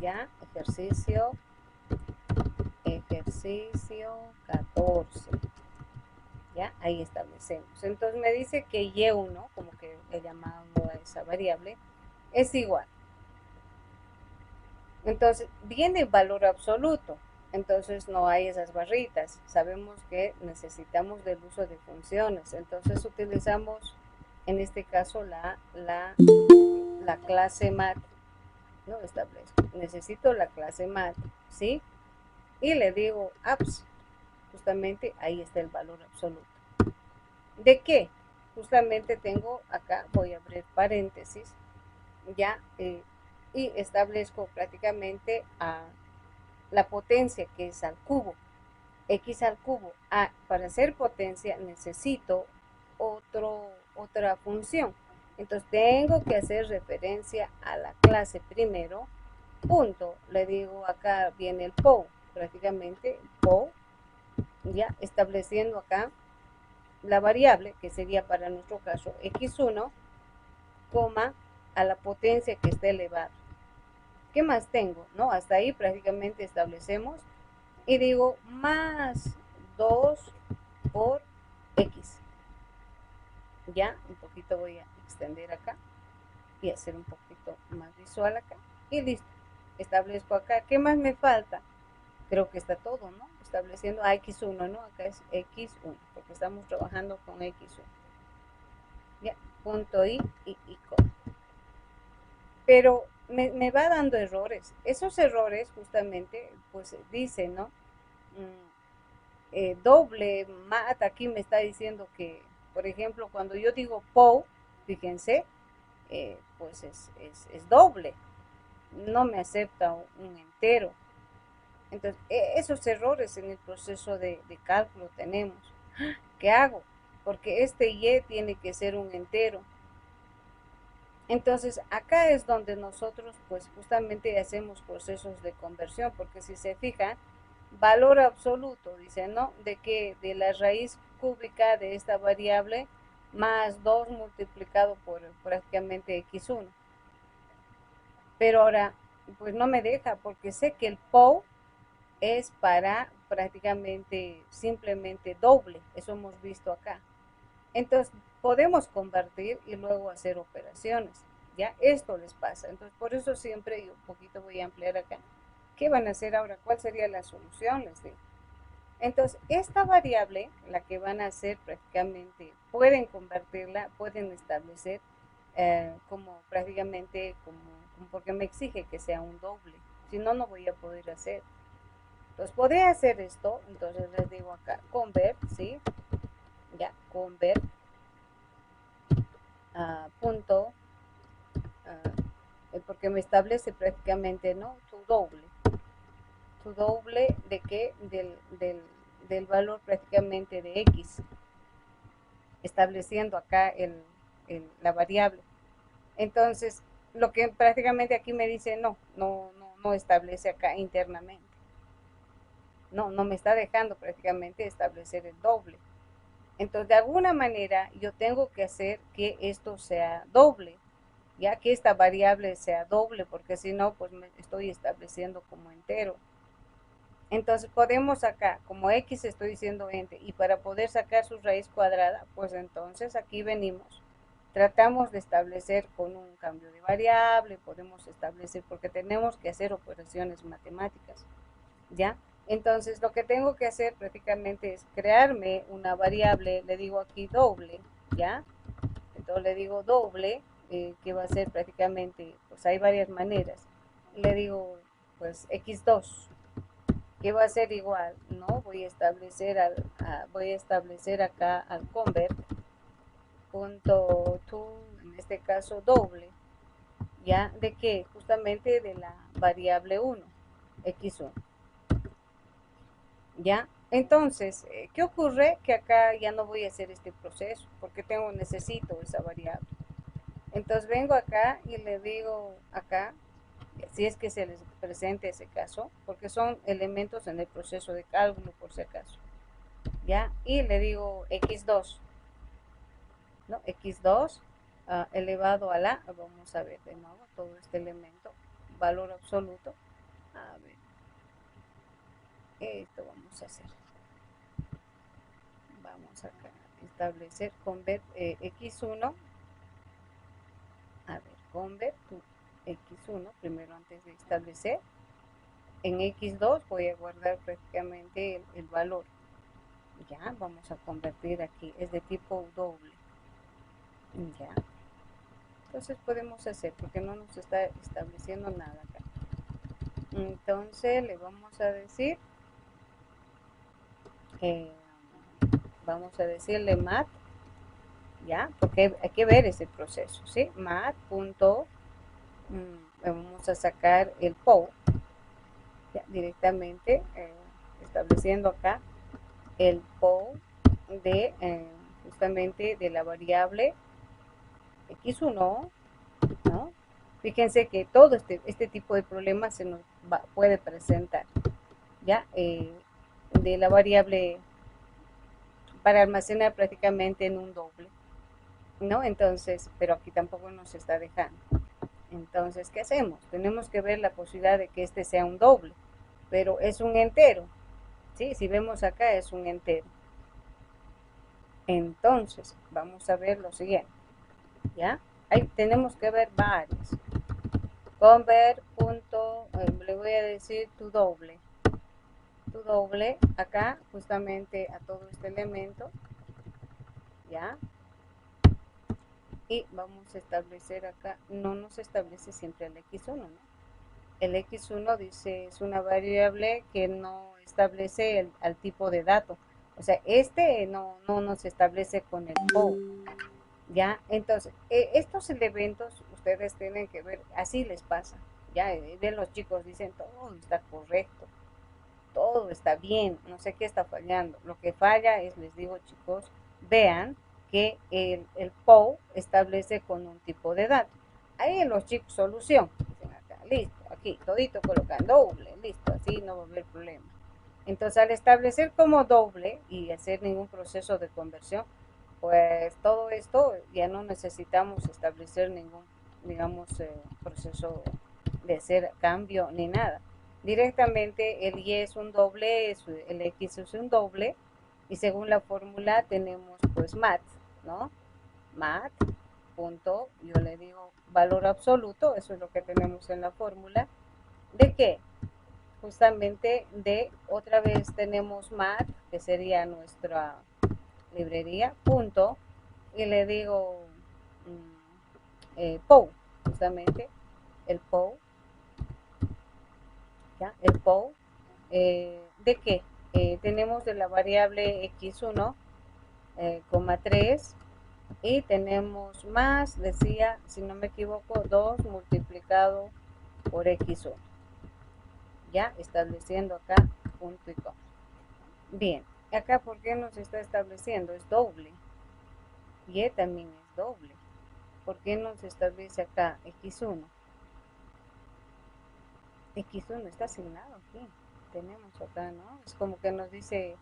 A: ya, ejercicio 14. ¿Ya? Ahí establecemos. Entonces me dice que Y1, como que he llamado a esa variable, es igual. Entonces viene valor absoluto. Entonces no hay esas barritas. Sabemos que necesitamos del uso de funciones. Entonces utilizamos, en este caso, la clase mat. No establezco. Necesito la clase mat, ¿sí? Y le digo apps. Justamente ahí está el valor absoluto. ¿De qué? Justamente tengo acá, voy a abrir paréntesis, ya, y establezco prácticamente la potencia que es al cubo, x al cubo. Para hacer potencia necesito otra función. Entonces tengo que hacer referencia a la clase primero, punto, le digo acá viene el POW, prácticamente POW, ya estableciendo acá la variable, que sería para nuestro caso x1, coma, a la potencia que esté elevada. ¿Qué más tengo? ¿No? Hasta ahí prácticamente establecemos y digo más 2 por x. Ya, un poquito voy a extender acá y hacer un poquito más visual acá y listo. Establezco acá. ¿Qué más me falta? Creo que está todo, ¿no? Estableciendo a x1, ¿no? Acá es x1, porque estamos trabajando con x1. Ya, punto y coma. Pero me va dando errores. Esos errores justamente, pues dice, ¿no? Doble mat, aquí me está diciendo que, por ejemplo, cuando yo digo POW, fíjense, pues es doble. No me acepta un entero. Entonces, esos errores en el proceso de cálculo tenemos. ¿Qué hago? Porque este Y tiene que ser un entero. Entonces, acá es donde nosotros, pues justamente hacemos procesos de conversión, porque si se fijan, valor absoluto, dice, ¿no? De la raíz cúbica de esta variable más 2 multiplicado por prácticamente x1. Pero ahora, pues no me deja, porque sé que el POW es para prácticamente simplemente doble, eso hemos visto acá. Entonces, podemos convertir y luego hacer operaciones. Ya, esto les pasa. Entonces, por eso siempre, y un poquito voy a ampliar acá, ¿qué van a hacer ahora? ¿Cuál sería la solución? Les digo. Entonces, esta variable, la que van a hacer prácticamente, pueden convertirla, pueden establecer como prácticamente, porque me exige que sea un doble. Si no, no voy a poder hacer. Entonces, podría hacer esto. Entonces, les digo acá, convert, ¿sí? Ya, convert. Punto, porque me establece prácticamente, ¿no? Tu doble de qué, del valor prácticamente de x, estableciendo acá la variable. Entonces, lo que prácticamente aquí me dice, no establece acá internamente. No me está dejando prácticamente establecer el doble. Entonces, de alguna manera, yo tengo que hacer que esto sea doble, ya que esta variable sea doble, porque si no, pues me estoy estableciendo como entero. Entonces podemos acá, como x estoy diciendo ente, y para poder sacar su raíz cuadrada, pues entonces aquí venimos, tratamos de establecer con un cambio de variable, podemos establecer, porque tenemos que hacer operaciones matemáticas, ¿ya? Entonces lo que tengo que hacer prácticamente es crearme una variable, le digo aquí doble, ¿ya? Entonces le digo doble, que va a ser prácticamente, pues hay varias maneras. Le digo, pues x2, que va a ser igual, ¿no? Voy a establecer acá al convert punto to, en este caso doble, ¿ya? ¿De qué? Justamente de la variable 1, x1. ¿Ya? Entonces, ¿qué ocurre? Que acá ya no voy a hacer este proceso, porque necesito esa variable. Entonces vengo acá y le digo acá, si es que se les presente ese caso, porque son elementos en el proceso de cálculo por si acaso, ¿ya? Y le digo x2, ¿no? x2 elevado a la, vamos a ver de nuevo todo este elemento, valor absoluto, a ver, esto vamos a hacer, vamos acá a establecer convert x1, a ver, convert to x1, primero antes de establecer, en x2 voy a guardar prácticamente el valor, ya, vamos a convertir aquí, es de tipo doble, ya, entonces podemos hacer, porque no nos está estableciendo nada acá, entonces le vamos a decir, vamos a decirle mat, ya, porque hay que ver ese proceso, ¿sí? Mat punto, vamos a sacar el POW, ya, directamente, estableciendo acá el POW de, justamente de la variable x1, ¿no? Fíjense que todo este tipo de problemas se nos puede presentar, ya, de la variable para almacenar prácticamente en un doble, ¿no? Entonces, pero aquí tampoco nos está dejando. Entonces, ¿qué hacemos? Tenemos que ver la posibilidad de que este sea un doble, pero es un entero, ¿sí? Si vemos acá es un entero. Entonces, vamos a ver lo siguiente, ¿ya? Ahí tenemos que ver varios. Convert punto, le voy a decir tu doble acá justamente a todo este elemento, ¿ya? Y vamos a establecer acá, no nos establece siempre el x1, ¿no? El x1 dice es una variable que no establece al tipo de dato, o sea, este no nos establece con el POW, ¿ya? Entonces, estos elementos ustedes tienen que ver, así les pasa, ¿ya? Ven los chicos, dicen todo está correcto, todo está bien, no sé qué está fallando. Lo que falla es, les digo chicos, vean que el POW establece con un tipo de dato. Ahí los chicos solución, dicen acá, listo, aquí todito colocan doble, listo, así no va a haber problema. Entonces al establecer como doble y hacer ningún proceso de conversión, pues todo esto ya no necesitamos establecer ningún, digamos, proceso de hacer cambio ni nada. Directamente el y es un doble, el x es un doble, y según la fórmula tenemos pues mat, ¿no? Mat, punto, yo le digo valor absoluto, eso es lo que tenemos en la fórmula. ¿De qué? Justamente de, otra vez tenemos mat, que sería nuestra librería, punto, y le digo POW, justamente el POW, ¿ya? El POW, ¿de qué? Tenemos de la variable x1, 3, y tenemos más, decía, si no me equivoco, 2 multiplicado por x1, ya estableciendo acá punto y coma. Bien, acá ¿por qué nos está estableciendo? Es doble, y también es doble. ¿Por qué nos establece acá x1? X1 está asignado aquí, tenemos acá, ¿no? Es como que nos dice,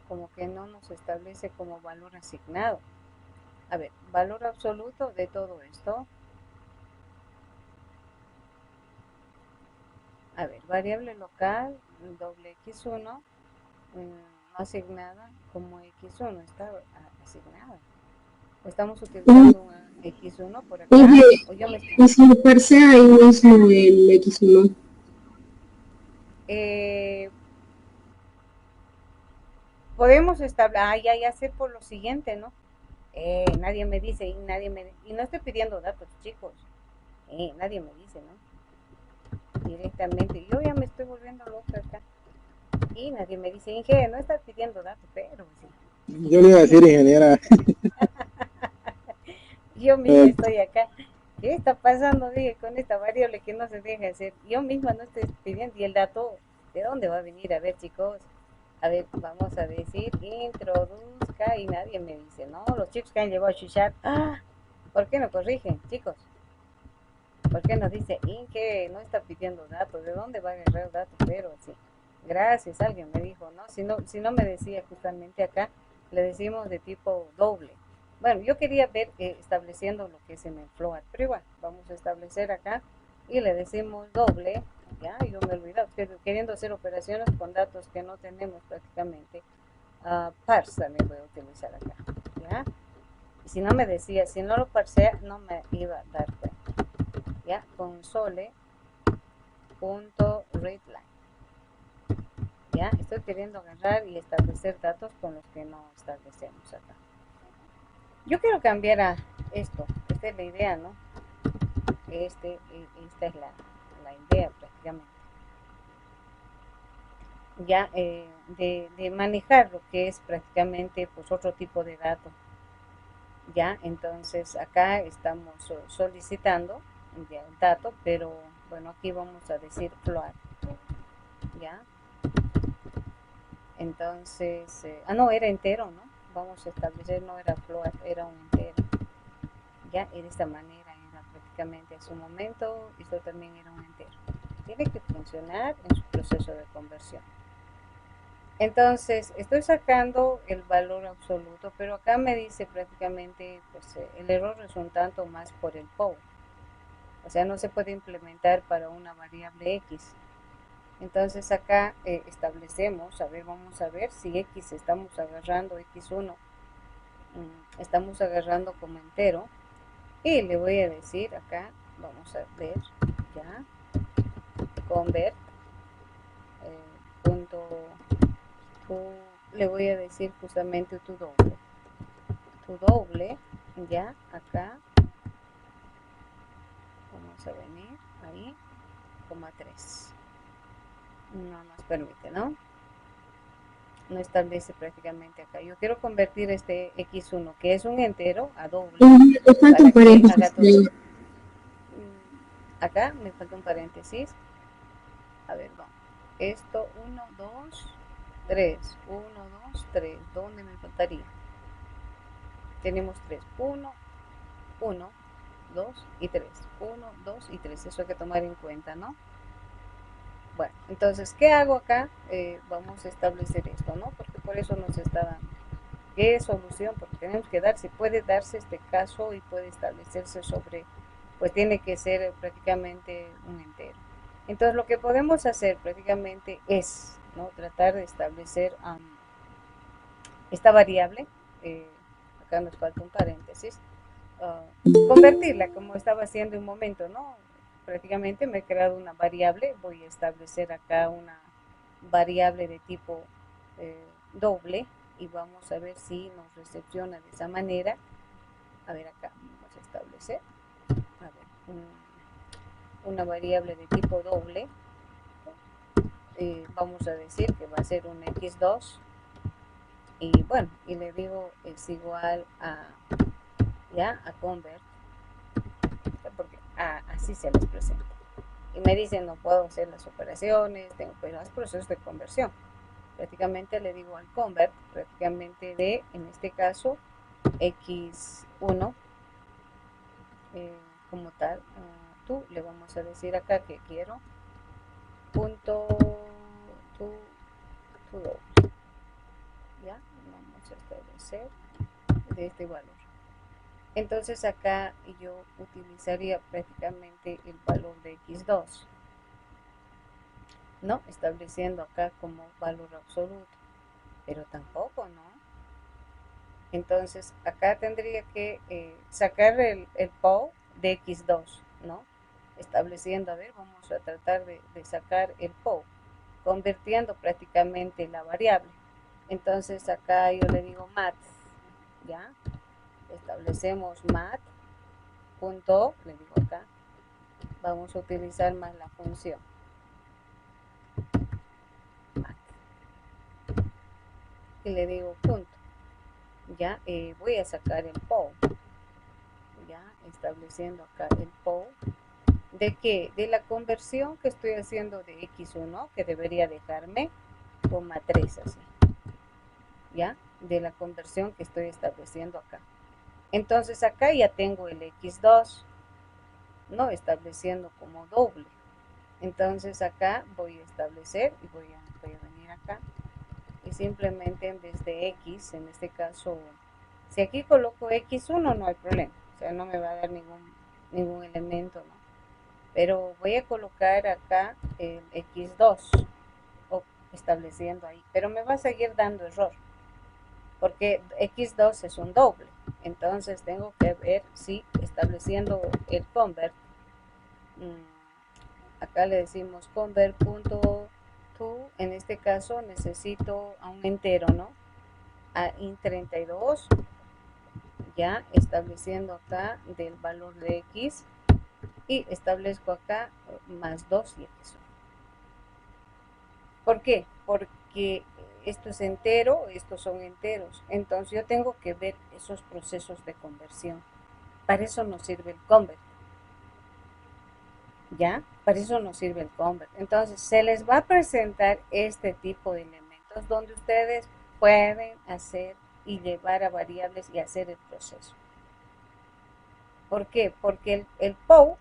A: como que no nos establece como valor asignado. A ver, valor absoluto de todo esto. A ver, variable local, doble x1, no asignada como x1, está asignada. Estamos utilizando una x1 por acá. O yo me estoy...
D: Y si parsea ahí mismo el x1.
A: Podemos establecer, ya sé por lo siguiente, ¿no? nadie me dice, y no estoy pidiendo datos, chicos, nadie me dice, ¿no? Directamente, yo ya me estoy volviendo loca acá, y nadie me dice, Inge, no estás pidiendo datos, pero sí.
E: Yo le iba a decir, ingeniera.
A: Yo misma estoy acá. ¿Qué está pasando? Dije, con esta variable que no se deja hacer. Yo misma no estoy pidiendo. ¿Y el dato de dónde va a venir? A ver, chicos. A ver, vamos a decir, introduzca, y nadie me dice, no, los chicos que han llegado a chuchar. Ah, ¿por qué no corrigen, chicos? ¿Por qué nos dice Inge no está pidiendo datos? ¿De dónde va a agarrar datos? Pero sí. Gracias, alguien me dijo, ¿no? Si no me decía justamente acá, le decimos de tipo doble. Bueno, yo quería ver estableciendo lo que es en el float, pero igual, vamos a establecer acá y le decimos doble, ya, yo me he olvidado, queriendo hacer operaciones con datos que no tenemos prácticamente. Parse también voy a utilizar acá, ya. Y si no me decía, si no lo parsea, no me iba a dar cuenta, ya, console.readline. Ya, estoy queriendo agarrar y establecer datos con los que no establecemos acá. Yo quiero cambiar a esto, esta es la idea, ¿no? Esta es la idea prácticamente. Ya, de manejar lo que es prácticamente pues otro tipo de dato. Ya, entonces acá estamos solicitando ya el dato, pero bueno, aquí vamos a decir float. Ya. Entonces, no, era entero, ¿no? Vamos a establecer, no era float, era un entero. Ya, y de esta manera era prácticamente a su momento, esto también era un entero. Tiene que funcionar en su proceso de conversión. Entonces, estoy sacando el valor absoluto, pero acá me dice prácticamente, pues el error es un tanto más por el POW. O sea, no se puede implementar para una variable X. Entonces acá establecemos, a ver, vamos a ver si X estamos agarrando, X1, estamos agarrando como entero. Y le voy a decir acá, vamos a ver, ya, convert, punto, le voy a decir justamente tu doble, ya, acá, vamos a venir, ahí, coma 3. No nos permite, ¿no? No establece prácticamente acá. Yo quiero convertir este X1, que es un entero, a doble. Para que haga todo. Acá me falta un paréntesis. A ver, vamos. Esto, 1, 2, 3. 1, 2, 3. ¿Dónde me faltaría? Tenemos 3. 1, 1, 2 y 3. 1, 2 y 3. Eso hay que tomar en cuenta, ¿no? Bueno, entonces, ¿qué hago acá? Vamos a establecer esto, ¿no? Porque por eso nos está dando. ¿Qué solución? Porque tenemos que dar, si puede darse este caso y puede establecerse sobre, pues tiene que ser prácticamente un entero. Entonces lo que podemos hacer prácticamente es, ¿no? Tratar de establecer esta variable, acá nos falta un paréntesis, convertirla como estaba haciendo un momento, ¿no? Prácticamente me he creado una variable, voy a establecer acá una variable de tipo doble, y vamos a ver si nos recepciona de esa manera. A ver, acá vamos a establecer, a ver, una variable de tipo doble. Vamos a decir que va a ser un x2, y bueno, y le digo es igual a, ya, a convert, porque así se les presenta. Y me dicen no puedo hacer las operaciones, tengo que hacer los procesos de conversión. Prácticamente le digo al convert, prácticamente de, en este caso, x1, como tal, tú le vamos a decir acá que quiero punto tu doble, ya, vamos a establecer de este valor. Entonces acá yo utilizaría prácticamente el valor de x2, no estableciendo acá como valor absoluto, pero tampoco, ¿no? Entonces acá tendría que sacar el POW de x2, ¿no? Estableciendo, a ver, vamos a tratar de sacar el POW, convirtiendo prácticamente la variable. Entonces acá yo le digo math, ¿ya? establecemos mat, punto, le digo acá, vamos a utilizar más la función mat, y le digo punto, ya voy a sacar el POW, ya estableciendo acá el POW, ¿de qué? De la conversión que estoy haciendo de x1, que debería dejarme, coma 3 así, ya, de la conversión que estoy estableciendo acá. Entonces acá ya tengo el x2, no estableciendo como doble. Entonces acá voy a establecer y voy a venir acá y simplemente en vez de x, en este caso, si aquí coloco x1 no hay problema, o sea, no me va a dar ningún elemento, ¿no? Pero voy a colocar acá el x2 o estableciendo ahí, pero me va a seguir dando error porque x2 es un doble. Entonces tengo que ver si estableciendo el convert, acá le decimos convert.to, en este caso necesito a un entero, ¿no? A int32, ya estableciendo acá del valor de x y establezco acá más 2 y x1. ¿Por qué? Porque esto es entero, estos son enteros. Entonces yo tengo que ver esos procesos de conversión. Para eso nos sirve el convert. ¿Ya? Para eso nos sirve el convert. Entonces se les va a presentar este tipo de elementos donde ustedes pueden hacer y llevar a variables y hacer el proceso. ¿Por qué? Porque el POW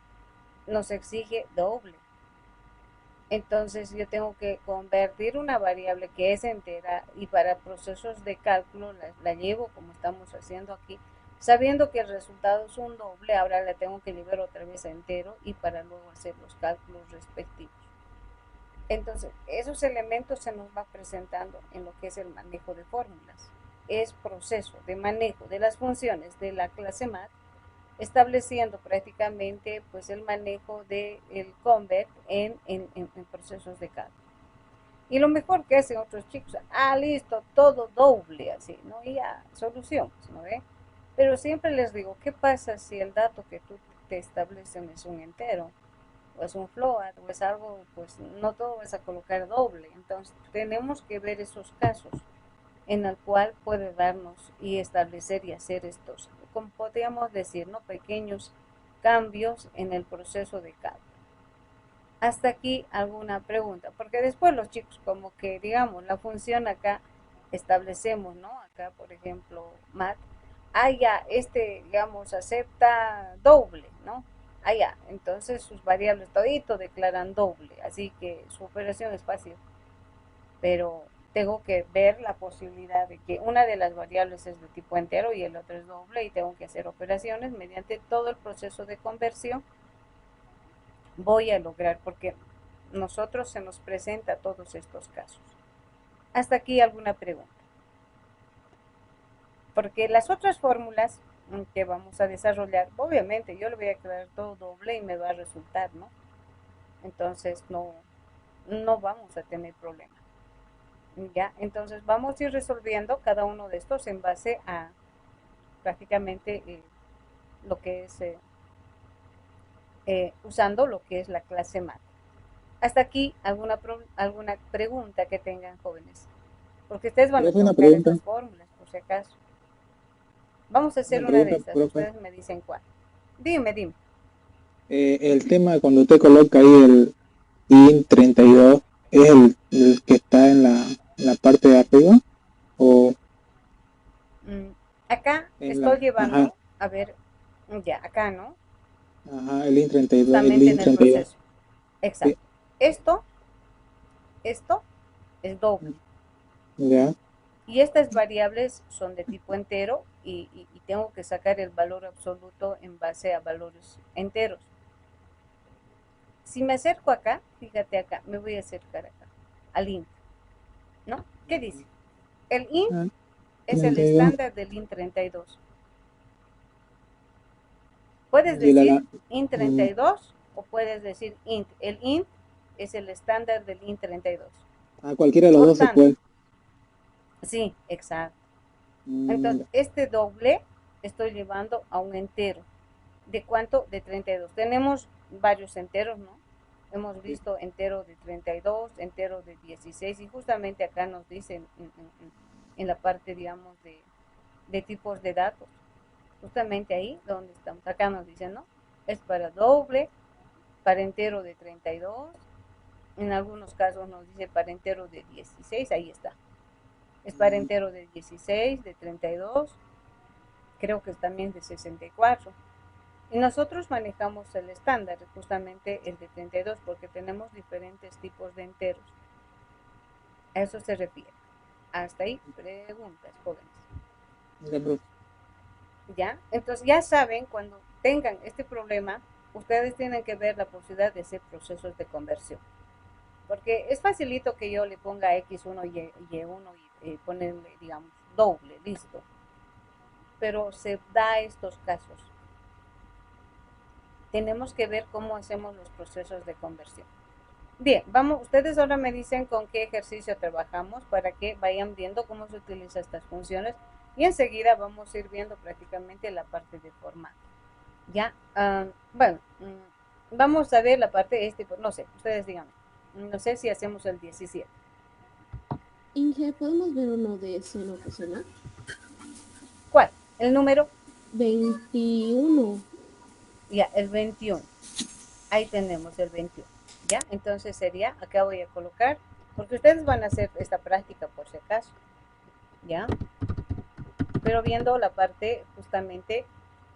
A: nos exige doble. Entonces yo tengo que convertir una variable que es entera y para procesos de cálculo la llevo como estamos haciendo aquí, sabiendo que el resultado es un doble. Ahora la tengo que llevar otra vez a entero y para luego hacer los cálculos respectivos. Entonces esos elementos se nos va presentando en lo que es el manejo de fórmulas. Es proceso de manejo de las funciones de la clase mat, estableciendo prácticamente pues el manejo del convert en procesos de cálculo. Y lo mejor que hacen otros chicos, listo, todo doble, así, ¿no? Y ya, solución, ¿no ve? Pero siempre les digo, ¿qué pasa si el dato que tú te establecen es un entero? O es un float, o es algo, pues no todo vas a colocar doble. Entonces tenemos que ver esos casos en el cual puede darnos y establecer y hacer estos, como podríamos decir, ¿no? Pequeños cambios en el proceso de cálculo. Hasta aquí alguna pregunta, porque después los chicos como que, digamos, la función acá establecemos, ¿no? Acá, por ejemplo, mat, ya, digamos, acepta doble, ¿no? Ya, entonces sus variables todito declaran doble, así que su operación es fácil, pero tengo que ver la posibilidad de que una de las variables es de tipo entero y el otro es doble y tengo que hacer operaciones mediante todo el proceso de conversión. Voy a lograr, porque nosotros se nos presenta todos estos casos. Hasta aquí alguna pregunta. Porque las otras fórmulas que vamos a desarrollar, obviamente yo le voy a crear todo doble y me va a resultar, ¿no? Entonces no vamos a tener problema. Ya, entonces vamos a ir resolviendo cada uno de estos en base a prácticamente lo que es usando lo que es la clase mat. Hasta aquí alguna pregunta que tengan, jóvenes, porque ustedes van a colocar estas fórmulas por si acaso. Vamos a hacer una de estas, ustedes me dicen cuál. Dime.
E: El tema cuando usted coloca ahí el int32, ¿es el que está en la parte de arriba? ¿O
A: acá estoy llevando, ajá, a ver, ya, acá, ¿no?
E: Ajá, el int32.
A: Justamente en el proceso. Exacto. Sí. Esto es doble.
E: Ya.
A: Y estas variables son de tipo entero y tengo que sacar el valor absoluto en base a valores enteros. Si me acerco acá, fíjate acá, me voy a acercar acá, al int, ¿no? ¿Qué dice? El int es el estándar del int32. Puedes decir int32 o puedes decir int. El int es el estándar del int32.
E: Cualquiera de los dos se puede.
A: Sí, exacto. Entonces, este doble estoy llevando a un entero. ¿De cuánto? De 32. Tenemos varios enteros, ¿no? Hemos visto entero de 32, entero de 16, y justamente acá nos dicen en la parte, digamos, de tipos de datos. Justamente ahí donde estamos. Acá nos dicen, ¿no? Es para doble, para entero de 32. En algunos casos nos dice para entero de 16, ahí está. Es para entero de 16, de 32, creo que es también de 64. Y nosotros manejamos el estándar, justamente el de 32, porque tenemos diferentes tipos de enteros. A eso se refiere. Hasta ahí, preguntas, jóvenes. ¿Ya? Entonces ya saben, cuando tengan este problema, ustedes tienen que ver la posibilidad de hacer procesos de conversión. Porque es facilito que yo le ponga X1 y Y1 y ponerle, digamos, doble, listo. Pero se da estos casos. Tenemos que ver cómo hacemos los procesos de conversión. Bien, vamos, ustedes ahora me dicen con qué ejercicio trabajamos para que vayan viendo cómo se utilizan estas funciones y enseguida vamos a ir viendo prácticamente la parte de formato. Ya, bueno, vamos a ver la parte no sé, ustedes díganme, no sé si hacemos el 17.
D: Inge, ¿podemos ver uno de escena ocasional?
A: ¿Cuál? ¿El número?
D: 21.
A: Ya, el 21. Ahí tenemos el 21. ¿Ya? Entonces sería, acá voy a colocar, porque ustedes van a hacer esta práctica por si acaso. ¿Ya? Pero viendo la parte justamente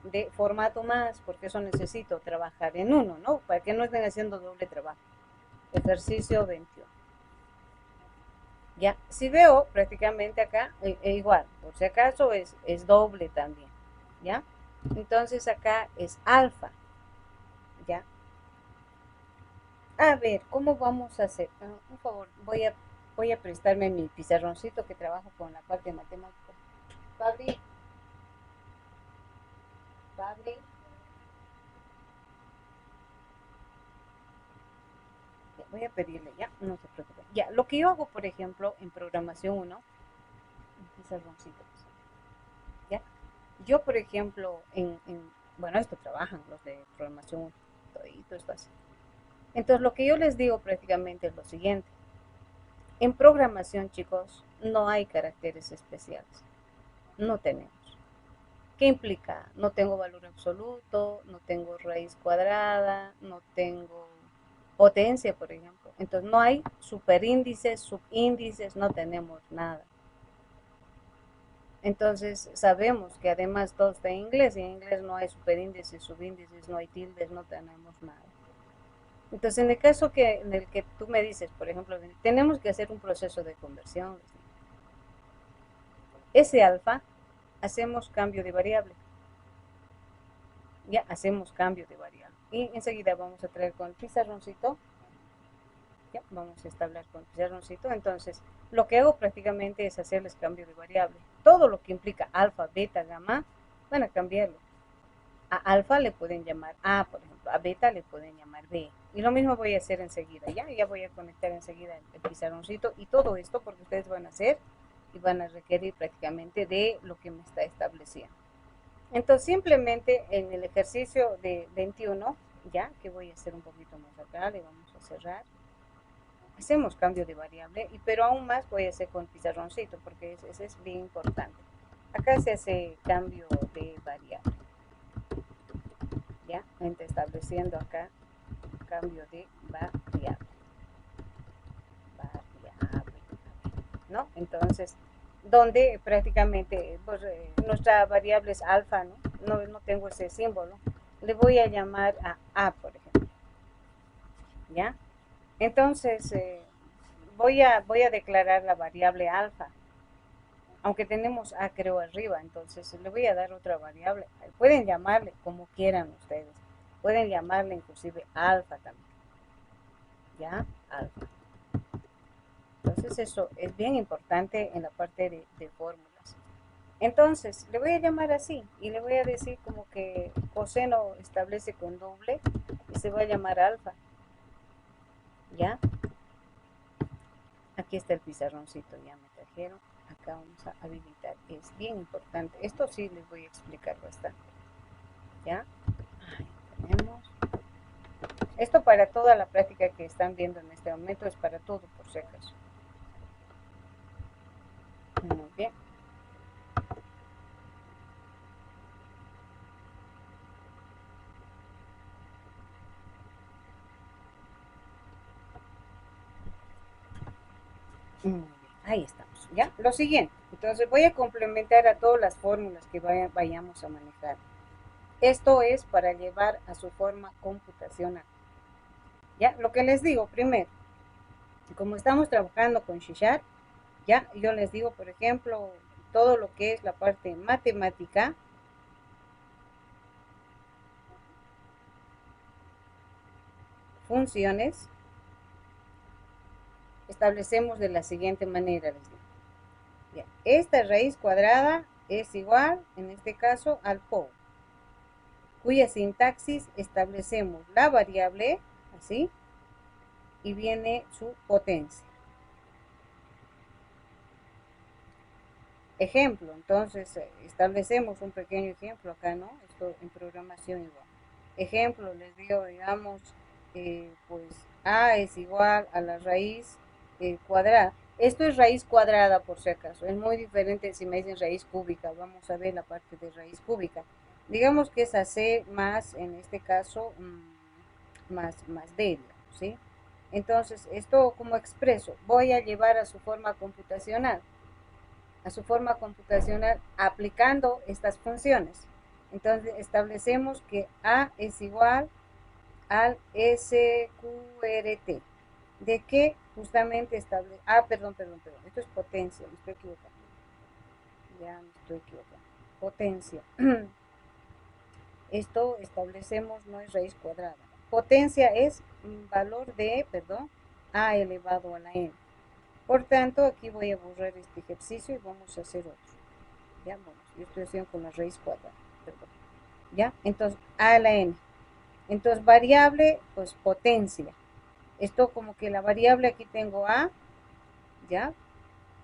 A: de formato más, porque eso necesito trabajar en uno, ¿no? Para que no estén haciendo doble trabajo. Ejercicio 21. Ya, si veo prácticamente acá, igual, por si acaso es doble también, ¿ya? Entonces acá es alfa, ¿ya? A ver, ¿cómo vamos a hacer? Por favor, voy a prestarme mi pizarroncito que trabajo con la parte de matemáticas. Fabri, voy a pedirle, ya, no se preocupe. Ya, lo que yo hago, por ejemplo, en programación 1, pizarroncito, ¿ya? Yo, por ejemplo, bueno, esto trabajan los de programación 1, todo es fácil. Entonces, lo que yo les digo prácticamente es lo siguiente. En programación, chicos, no hay caracteres especiales. No tenemos. ¿Qué implica? No tengo valor absoluto, no tengo raíz cuadrada, no tengo potencia, por ejemplo. Entonces, no hay superíndices, subíndices, no tenemos nada. Entonces, sabemos que además todo está en inglés, y en inglés no hay superíndices, subíndices, no hay tildes, no tenemos nada. Entonces, en el caso en el que tú me dices, por ejemplo, tenemos que hacer un proceso de conversión. Ese alfa, hacemos cambio de variable. Ya hacemos cambio de variable. Y enseguida vamos a traer con el pizarroncito. Ya, vamos a establecer con el pizarroncito. Entonces, lo que hago prácticamente es hacerles cambio de variable. Todo lo que implica alfa, beta, gamma, van a cambiarlo. A alfa le pueden llamar A, por ejemplo. A beta le pueden llamar B. Y lo mismo voy a hacer enseguida. Ya voy a conectar enseguida el pizarroncito. Y todo esto porque ustedes van a hacer y van a requerir prácticamente de lo que me está estableciendo. Entonces, simplemente en el ejercicio de 21, ya que voy a hacer un poquito más acá, le vamos a cerrar. Hacemos cambio de variable, pero aún más voy a hacer con pizarroncito porque ese es bien importante. Acá se hace cambio de variable. Ya, estableciendo acá cambio de variable. ¿No? Entonces, donde prácticamente pues, nuestra variable es alfa, ¿no? No tengo ese símbolo. Le voy a llamar a por ejemplo. ¿Ya? Entonces, voy a declarar la variable alfa. Aunque tenemos a creo arriba, entonces le voy a dar otra variable. Pueden llamarle como quieran ustedes. Pueden llamarle inclusive alfa también. ¿Ya? Alfa. Entonces eso es bien importante en la parte de fórmulas. Entonces le voy a llamar así y le voy a decir como que coseno establece con doble y se va a llamar alfa. ¿Ya? Aquí está el pizarroncito, ya me trajeron. acá vamos a habilitar, es bien importante, esto sí les voy a explicar bastante, ¿ya? Ahí tenemos. Esto para toda la práctica que están viendo en este momento, es para todo por si acaso. Muy bien. Muy bien, ahí estamos, ¿ya? Lo siguiente, entonces voy a complementar a todas las fórmulas que vayamos a manejar. Esto es para llevar a su forma computacional. ¿Ya? Lo que les digo primero, como estamos trabajando con C#, ya, yo les digo, por ejemplo, todo lo que es la parte matemática, funciones, establecemos de la siguiente manera, les digo. Ya, esta raíz cuadrada es igual, en este caso, al POU, cuya sintaxis establecemos la variable, así, y viene su potencia. Ejemplo, entonces establecemos un pequeño ejemplo acá, ¿no? Esto en programación igual. Ejemplo, les digo, digamos, pues A es igual a la raíz cuadrada. Esto es raíz cuadrada, por si acaso. Es muy diferente si me dicen raíz cúbica. Vamos a ver la parte de raíz cúbica. Digamos que es AC más, en este caso, más D, ¿sí? Entonces, esto como expreso, voy a llevar a su forma computacional aplicando estas funciones. Entonces establecemos que A es igual al SQRT. ¿De qué justamente establece? Perdón, esto es potencia, me estoy equivocando. Ya me estoy equivocando. Potencia. Esto establecemos, no es raíz cuadrada. Potencia es un valor de, A elevado a la n. Por tanto, aquí voy a borrar este ejercicio y vamos a hacer otro. Ya, bueno, yo estoy haciendo con la raíz cuadrada, perdón. Ya, entonces, a a la n. Entonces, variable, pues potencia. Esto como que la variable aquí tengo a, ya,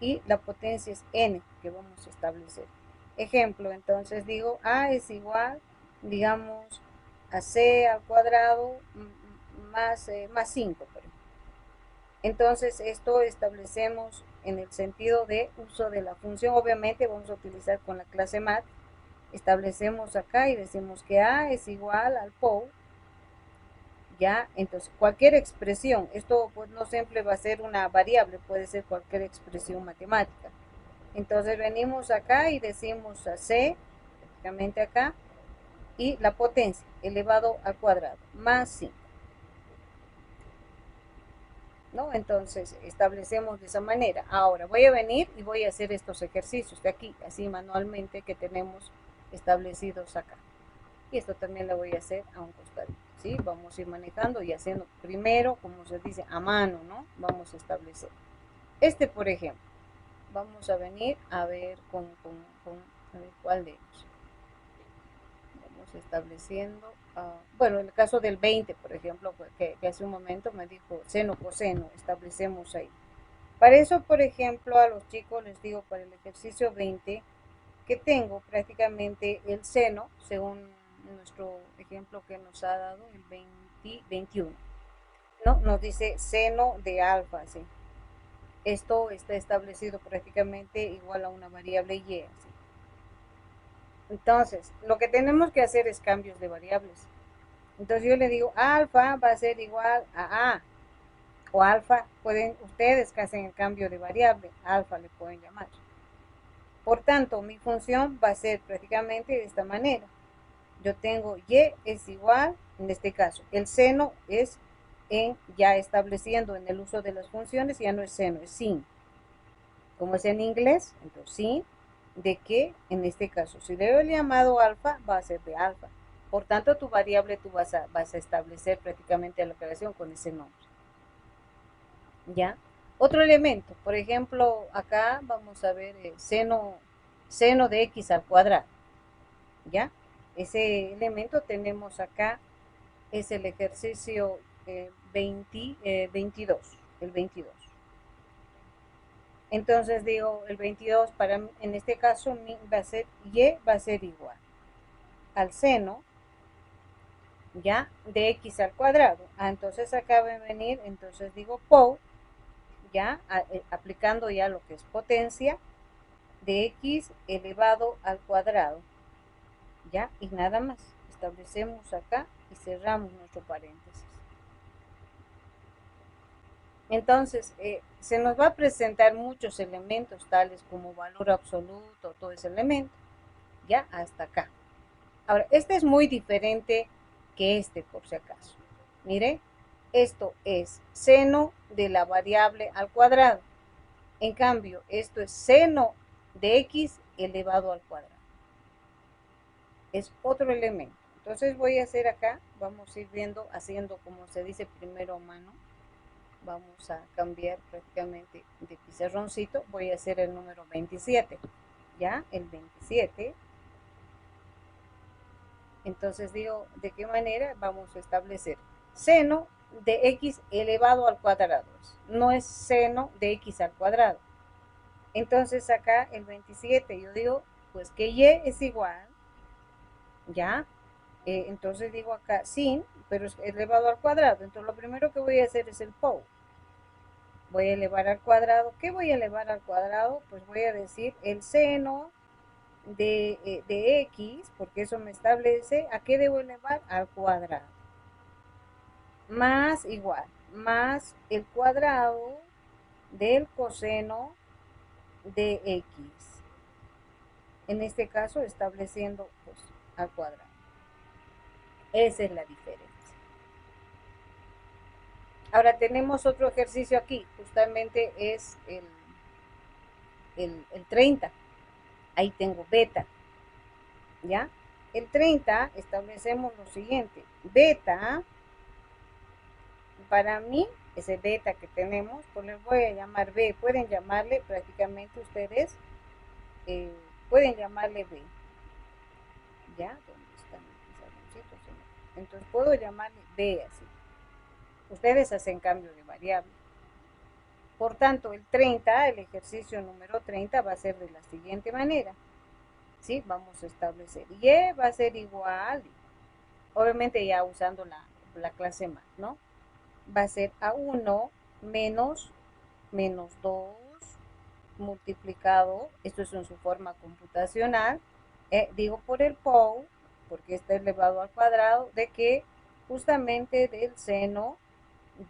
A: y la potencia es n, que vamos a establecer. Ejemplo, entonces digo, a es igual, digamos, a c al cuadrado más 5, por ejemplo. Entonces, esto establecemos en el sentido de uso de la función. Obviamente vamos a utilizar con la clase mat. Establecemos acá y decimos que A es igual al POU. Ya, entonces cualquier expresión, esto pues no siempre va a ser una variable, puede ser cualquier expresión matemática. Entonces venimos acá y decimos a C, prácticamente acá, y la potencia elevado al cuadrado, más 5. ¿No? Entonces establecemos de esa manera. Ahora voy a venir y voy a hacer estos ejercicios de aquí, así manualmente, que tenemos establecidos acá. Y esto también lo voy a hacer a un costadito, ¿sí? Vamos a ir manejando y haciendo primero, como se dice, a mano, ¿no? Vamos a establecer. Este, por ejemplo, vamos a venir a ver a ver cuál de ellos. Vamos estableciendo, bueno, en el caso del 20, por ejemplo, que hace un momento me dijo seno, coseno, establecemos ahí. Para eso, por ejemplo, a los chicos les digo, para el ejercicio 20, que tengo prácticamente el seno, según nuestro ejemplo que nos ha dado, el 21, ¿no? Nos dice seno de alfa, ¿sí? Esto está establecido prácticamente igual a una variable y, ¿sí? Entonces, lo que tenemos que hacer es cambios de variables. Entonces yo le digo, alfa va a ser igual a o alfa, pueden ustedes que hacen el cambio de variable, alfa le pueden llamar. Por tanto, mi función va a ser prácticamente de esta manera. Yo tengo y es igual, en este caso, el seno es ya estableciendo en el uso de las funciones, ya no es seno, es sin. Como es en inglés, entonces sin, de que, en este caso, si le doy el llamado alfa, va a ser de alfa. Por tanto, tu variable tú vas a establecer prácticamente la operación con ese nombre. ¿Ya? Otro elemento, por ejemplo, acá vamos a ver el seno de x al cuadrado. ¿Ya? Ese elemento tenemos acá, es el ejercicio 22, el 22. Entonces digo, el 22 para mí, en este caso va a ser y va a ser igual al seno, ya, de x al cuadrado. Entonces acá va a venir, entonces digo POU, ya, aplicando ya lo que es potencia de x elevado al cuadrado, ya, y nada más. Establecemos acá y cerramos nuestro paréntesis. Entonces, se nos va a presentar muchos elementos, tales como valor absoluto, todo ese elemento, ya hasta acá. Ahora, este es muy diferente que este, por si acaso. Mire, esto es seno de la variable al cuadrado. En cambio, esto es seno de x elevado al cuadrado. Es otro elemento. Entonces voy a hacer acá, vamos a ir viendo, haciendo como se dice primero a mano. Vamos a cambiar prácticamente de pizarroncito. Voy a hacer el número 27. ¿Ya? El 27. Entonces digo, ¿de qué manera vamos a establecer? Seno de x elevado al cuadrado. No es seno de x al cuadrado. Entonces acá el 27 yo digo, pues que y es igual, ¿ya? Entonces digo acá sin, pero es elevado al cuadrado. Entonces lo primero que voy a hacer es el POU. Voy a elevar al cuadrado. ¿Qué voy a elevar al cuadrado? Pues voy a decir el seno de x, porque eso me establece, ¿a qué debo elevar? Al cuadrado. Más igual, más el cuadrado del coseno de x. En este caso, estableciendo pues, al cuadrado. Esa es la diferencia. Ahora tenemos otro ejercicio aquí, justamente es el 30. Ahí tengo beta, ¿ya? El 30 establecemos lo siguiente, beta, para mí, ese beta que tenemos, pues les voy a llamar B, pueden llamarle prácticamente ustedes, pueden llamarle B, ¿ya? ¿Dónde está mi pizarroncito? Entonces puedo llamarle B así. Ustedes hacen cambio de variable. Por tanto, el 30, el ejercicio número 30 va a ser de la siguiente manera. ¿Sí? Vamos a establecer y va a ser igual, obviamente ya usando la clase más, ¿no? Va a ser A1 menos 2 multiplicado, esto es en su forma computacional, digo por el POU, porque está elevado al cuadrado, de que justamente del seno,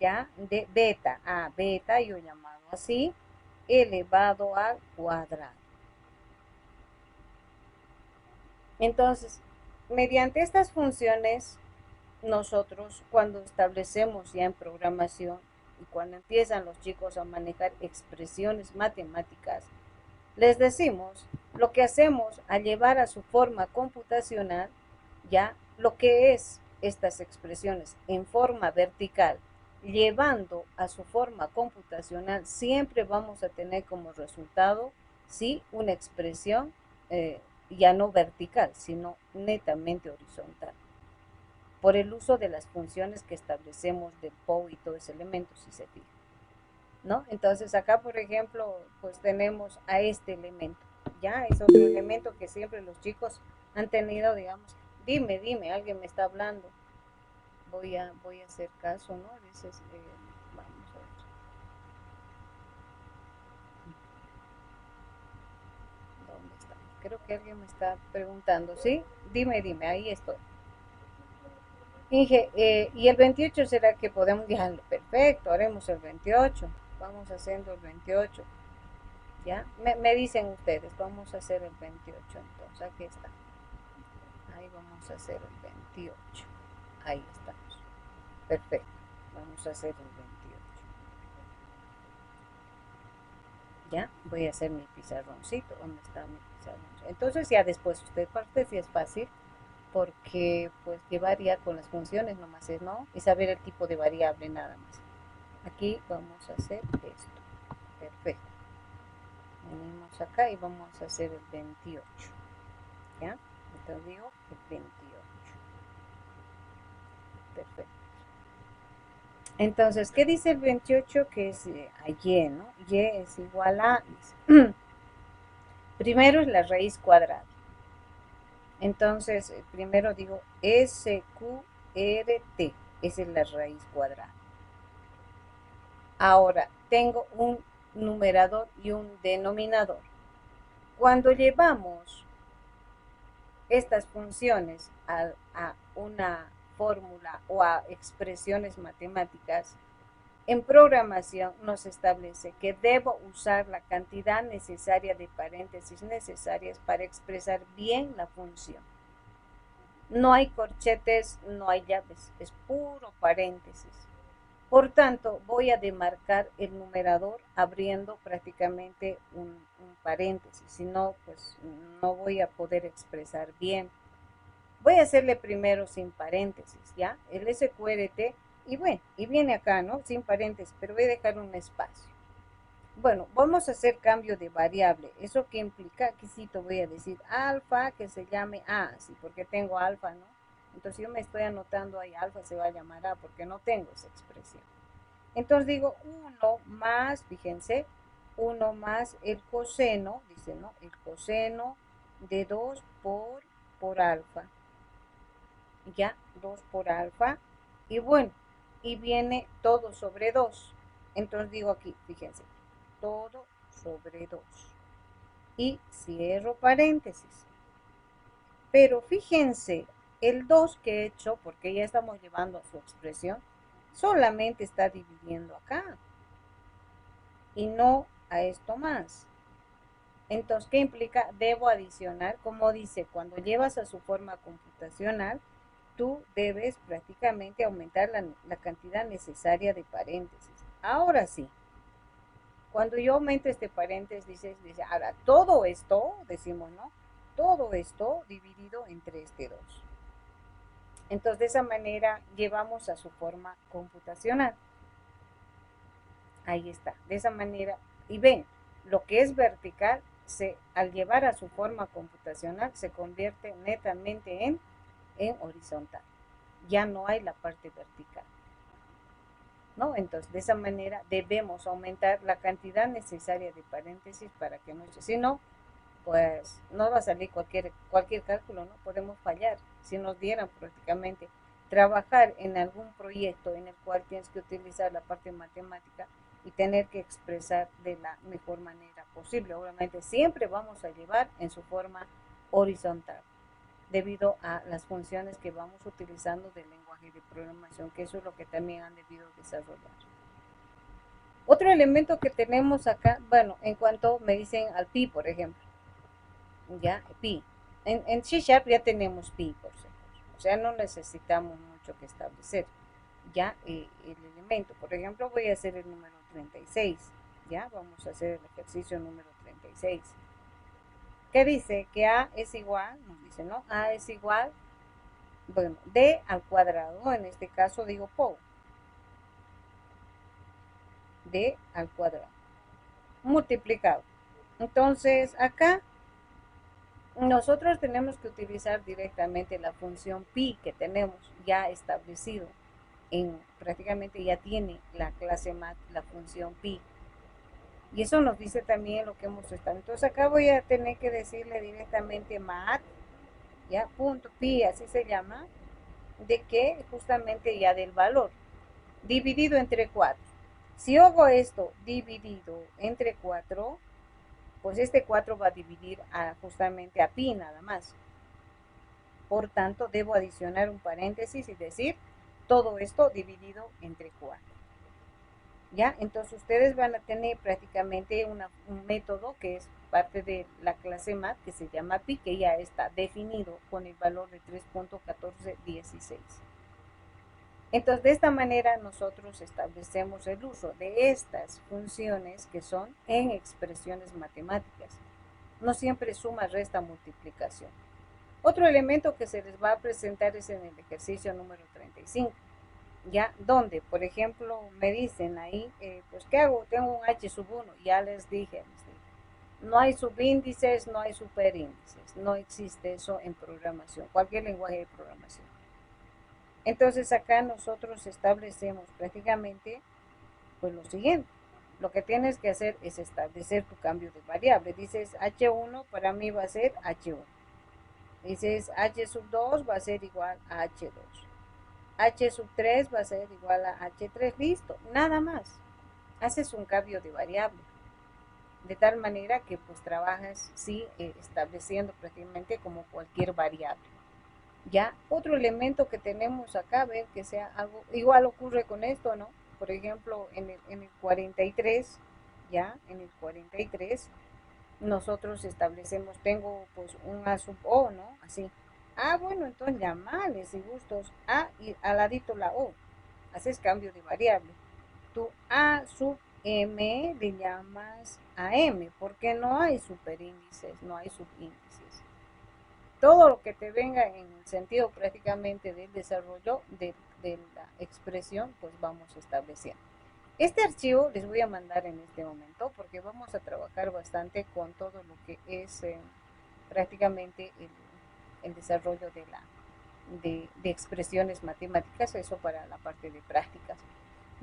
A: ya, de beta, beta, yo llamado así, elevado al cuadrado. Entonces, mediante estas funciones, nosotros cuando establecemos ya en programación y cuando empiezan los chicos a manejar expresiones matemáticas, les decimos lo que hacemos al llevar a su forma computacional ya lo que es estas expresiones en forma vertical, llevando a su forma computacional, siempre vamos a tener como resultado, sí, una expresión ya no vertical, sino netamente horizontal, por el uso de las funciones que establecemos del POU y todo ese elemento, si se fija, ¿no? Entonces acá, por ejemplo, pues tenemos a este elemento, ¿ya? Es otro elemento que siempre los chicos han tenido, digamos, dime, alguien me está hablando, voy a hacer caso, ¿no? A veces, vamos a ver. ¿Dónde está? Creo que alguien me está preguntando, ¿sí? Dime, ahí estoy. Inge, y el 28 será que podemos dejarlo. Perfecto, haremos el 28. Vamos haciendo el 28. ¿Ya? Me dicen ustedes, vamos a hacer el 28. Entonces, aquí está. Ahí vamos a hacer el 28. Ahí estamos. Perfecto. Vamos a hacer el 28. ¿Ya? Voy a hacer mi pizarroncito. ¿Dónde está mi pizarroncito? Entonces ya después usted parte si es fácil, porque pues llevaría con las funciones nomás es, ¿no? Y saber el tipo de variable nada más. Aquí vamos a hacer esto. Perfecto. Venimos acá y vamos a hacer el 28. ¿Ya? Entonces digo el 28. Perfecto. Entonces, ¿qué dice el 28? Que es a y, ¿no? Y es igual a, dice. Primero es la raíz cuadrada. Entonces, primero digo SQRT, esa es la raíz cuadrada. Ahora, tengo un numerador y un denominador. Cuando llevamos estas funciones a una fórmula o a expresiones matemáticas, en programación nos establece que debo usar la cantidad necesaria de paréntesis necesarias para expresar bien la función. No hay corchetes, no hay llaves, es puro paréntesis. Por tanto, voy a demarcar el numerador abriendo prácticamente un paréntesis, si no, pues no voy a poder expresar bien. Voy a hacerle primero sin paréntesis, ¿ya? El SQRT, y bueno, y viene acá, ¿no? Sin paréntesis, pero voy a dejar un espacio. Bueno, vamos a hacer cambio de variable. ¿Eso qué implica? Aquí sí te voy a decir alfa, que se llame A, sí, porque tengo alfa, ¿no? Entonces yo me estoy anotando ahí, alfa se va a llamar A, porque no tengo esa expresión. Entonces digo 1 más, fíjense, 1 más el coseno, dice, ¿no? El coseno de 2 por alfa. Ya, 2 por alfa. Y bueno, y viene todo sobre 2. Entonces digo aquí, fíjense, todo sobre 2. Y cierro paréntesis. Pero fíjense, el 2 que he hecho, porque ya estamos llevando a su expresión, solamente está dividiendo acá y no a esto más. Entonces, ¿qué implica? Debo adicionar, como dice, cuando llevas a su forma computacional, tú debes prácticamente aumentar la cantidad necesaria de paréntesis. Ahora sí, cuando yo aumento este paréntesis, dice, ahora todo esto, decimos, ¿no? Todo esto dividido entre este 2. Entonces, de esa manera llevamos a su forma computacional. Ahí está, de esa manera. Y ven, lo que es vertical, al llevar a su forma computacional, se convierte netamente en horizontal. Ya no hay la parte vertical, ¿no? Entonces, de esa manera debemos aumentar la cantidad necesaria de paréntesis para que no, si no, pues no va a salir cualquier cálculo, ¿no? Podemos fallar si nos dieran prácticamente trabajar en algún proyecto en el cual tienes que utilizar la parte matemática y tener que expresar de la mejor manera posible. Obviamente siempre vamos a llevar en su forma horizontal debido a las funciones que vamos utilizando del lenguaje de programación, que eso es lo que también han debido desarrollar. Otro elemento que tenemos acá, bueno, en cuanto me dicen al pi, por ejemplo, ya, pi. En C# ya tenemos pi, por ejemplo. O sea, no necesitamos mucho que establecer. Ya, el elemento, por ejemplo, voy a hacer el número 36. Ya, vamos a hacer el ejercicio número 36. ¿Qué dice? Que A es igual, nos dice, ¿no? A es igual, bueno, D al cuadrado, en este caso digo POW. D al cuadrado. Multiplicado. Entonces, acá nosotros tenemos que utilizar directamente la función pi que tenemos ya establecido. Prácticamente ya tiene la clase mat la función pi. Y eso nos dice también lo que hemos estado. Entonces acá voy a tener que decirle directamente mat, ya, punto pi, así se llama, de que justamente ya del valor, dividido entre 4. Si hago esto dividido entre 4, pues este 4 va a dividir justamente a pi nada más. Por tanto, debo adicionar un paréntesis y decir todo esto dividido entre 4. ¿Ya? Entonces ustedes van a tener prácticamente un método que es parte de la clase mat que se llama pi, que ya está definido con el valor de 3.1416. Entonces, de esta manera nosotros establecemos el uso de estas funciones que son en expresiones matemáticas. No siempre suma, resta, multiplicación. Otro elemento que se les va a presentar es en el ejercicio número 35. ¿Ya? Donde, por ejemplo, me dicen ahí, pues, ¿qué hago? Tengo un h sub 1, ya les dije, no hay subíndices, no hay superíndices, no existe eso en programación, cualquier lenguaje de programación. Entonces acá nosotros establecemos prácticamente pues lo siguiente. Lo que tienes que hacer es establecer tu cambio de variable. Dices H1 para mí va a ser H1. Dices H sub 2 va a ser igual a H2. H sub 3 va a ser igual a H3. Listo, nada más. Haces un cambio de variable. De tal manera que pues trabajas, sí, estableciendo prácticamente como cualquier variable. Ya, otro elemento que tenemos acá, ver que sea algo, igual ocurre con esto, ¿no? Por ejemplo, en el 43, ya, en el 43, nosotros establecemos, tengo pues un A sub O, ¿no? Así. Ah, bueno, entonces llamales y gustos A y al ladito la O. Haces cambio de variable. Tu A sub M le llamas a M, porque no hay superíndices, no hay subíndices. Todo lo que te venga en el sentido prácticamente del desarrollo de la expresión, pues vamos estableciendo. Este archivo les voy a mandar en este momento porque vamos a trabajar bastante con todo lo que es prácticamente el desarrollo de expresiones matemáticas, eso para la parte de prácticas.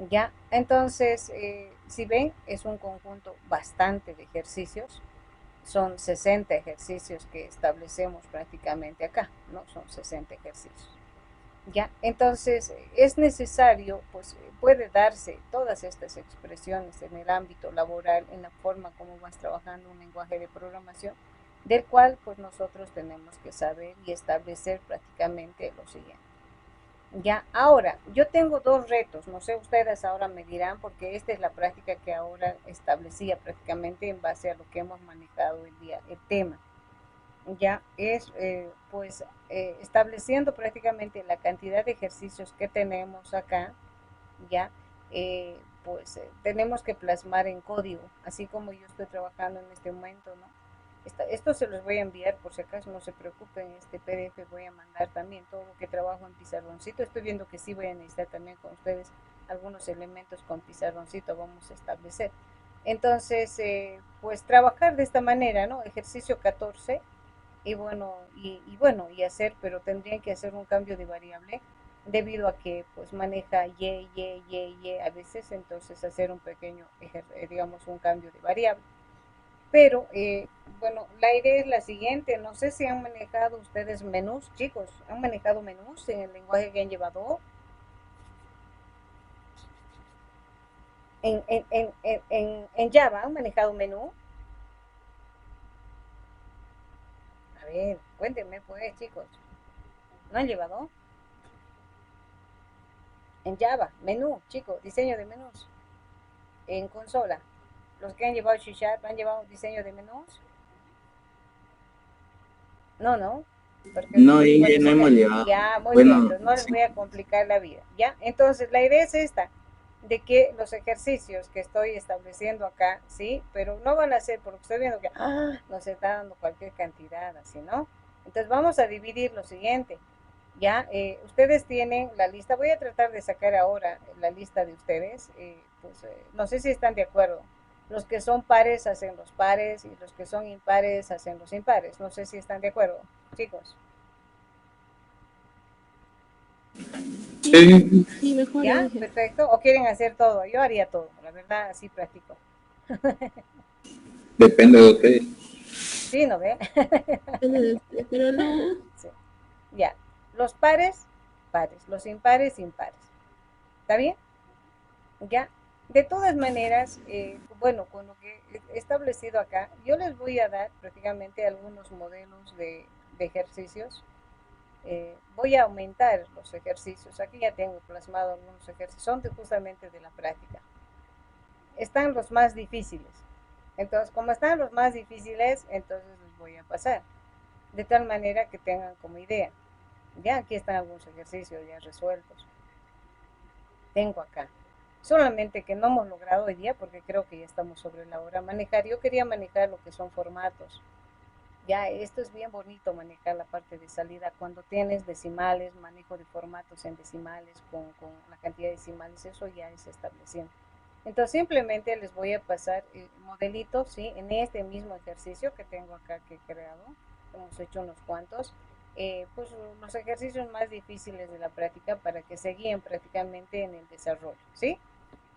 A: Ya, entonces, si ven, es un conjunto bastante de ejercicios. Son 60 ejercicios que establecemos prácticamente acá, ¿no? Son 60 ejercicios. Ya, entonces es necesario, pues puede darse todas estas expresiones en el ámbito laboral, en la forma como vas trabajando un lenguaje de programación, del cual pues nosotros tenemos que saber y establecer prácticamente lo siguiente. Ya, ahora, yo tengo dos retos, no sé, ustedes ahora me dirán, porque esta es la práctica que ahora establecía prácticamente en base a lo que hemos manejado el tema. Ya es, estableciendo prácticamente la cantidad de ejercicios que tenemos acá, ya, tenemos que plasmar en código, así como yo estoy trabajando en este momento, ¿no? Esto se los voy a enviar por si acaso, no se preocupen, este PDF voy a mandar también todo lo que trabajo en pizarroncito. Estoy viendo que sí voy a necesitar también con ustedes algunos elementos con pizarroncito, vamos a establecer. Entonces, pues trabajar de esta manera, ¿no? Ejercicio 14, y bueno, y hacer, pero tendrían que hacer un cambio de variable debido a que pues maneja y a veces, entonces hacer un pequeño, digamos, un cambio de variable. Pero, bueno, la idea es la siguiente, no sé si han manejado ustedes menús, chicos, ¿han manejado menús en el lenguaje que han llevado? En Java, ¿han manejado menú? A ver, cuéntenme pues, chicos, ¿no han llevado? En Java, menú, chicos, diseño de menús, en consola. Los que han llevado C# han llevado diseño de menús. No, no. Porque
B: No,
A: ustedes
B: Inge,
A: pueden
B: no hemos
A: sacar.
B: llegado.
A: Ya, muy bien,
B: Bueno,
A: entonces no les
B: sí.
A: voy a complicar la vida. Ya, entonces la idea es esta, de que los ejercicios que estoy estableciendo acá, sí, pero no van a ser, porque estoy viendo que nos está dando cualquier cantidad, así, ¿no? Entonces vamos a dividir lo siguiente. Ya, ustedes tienen la lista, voy a tratar de sacar ahora la lista de ustedes, no sé si están de acuerdo. Los que son pares hacen los pares y los que son impares hacen los impares. No sé si están de acuerdo, chicos.
D: Sí, sí, mejor
A: ¿Ya?
D: Inge.
A: Perfecto. ¿O quieren hacer todo? Yo haría todo, la verdad, así practico.
B: Depende de ustedes.
A: ¿Sí, no ve?
D: Pero no.
A: Sí. Ya. Los pares, pares. Los impares, impares. ¿Está bien? Ya. De todas maneras, bueno, con lo que he establecido acá, yo les voy a dar prácticamente algunos modelos de ejercicios. Voy a aumentar los ejercicios. Aquí ya tengo plasmado algunos ejercicios. Son justamente de la práctica. Están los más difíciles. Entonces, como están los más difíciles, entonces los voy a pasar. De tal manera que tengan como idea. Ya aquí están algunos ejercicios ya resueltos. Tengo acá. Solamente que no hemos logrado hoy día, porque creo que ya estamos sobre la hora, manejar. Yo quería manejar lo que son formatos. Ya, esto es bien bonito manejar la parte de salida. Cuando tienes decimales, manejo de formatos en decimales, con la cantidad de decimales, eso ya es estableciendo. Entonces simplemente les voy a pasar el modelito, ¿sí? En este mismo ejercicio que tengo acá que he creado, hemos hecho unos cuantos. pues los ejercicios más difíciles de la práctica para que se guíen prácticamente en el desarrollo, ¿sí?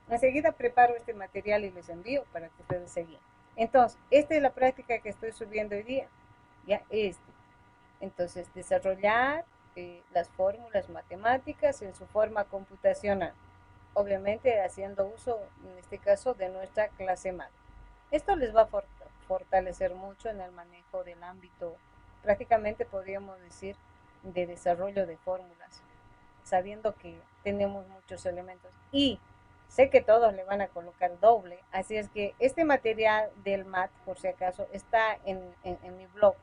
A: Enseguida preparo este material y les envío para que ustedes se guíen. Entonces, esta es la práctica que estoy subiendo hoy día, ya Entonces, desarrollar las fórmulas matemáticas en su forma computacional, obviamente haciendo uso, en este caso, de nuestra clase MAT. Esto les va a fortalecer mucho en el manejo del ámbito, prácticamente podríamos decir, de desarrollo de fórmulas, sabiendo que tenemos muchos elementos. Y sé que todos le van a colocar doble, así es que este material del MAT, por si acaso, está en mi blog.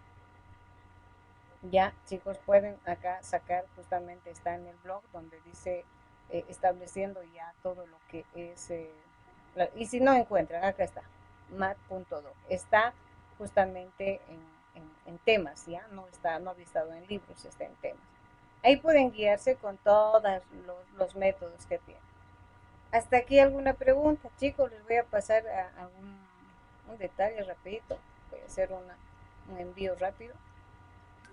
A: Ya, chicos, pueden acá sacar, justamente está en el blog donde dice estableciendo ya todo lo que es, y si no encuentran, acá está, mat.do, está justamente en temas, ya, no había estado en libros, está en temas. Ahí pueden guiarse con todos los métodos que tienen. Hasta aquí alguna pregunta, chicos, les voy a pasar a un detalle rapidito, voy a hacer un envío rápido.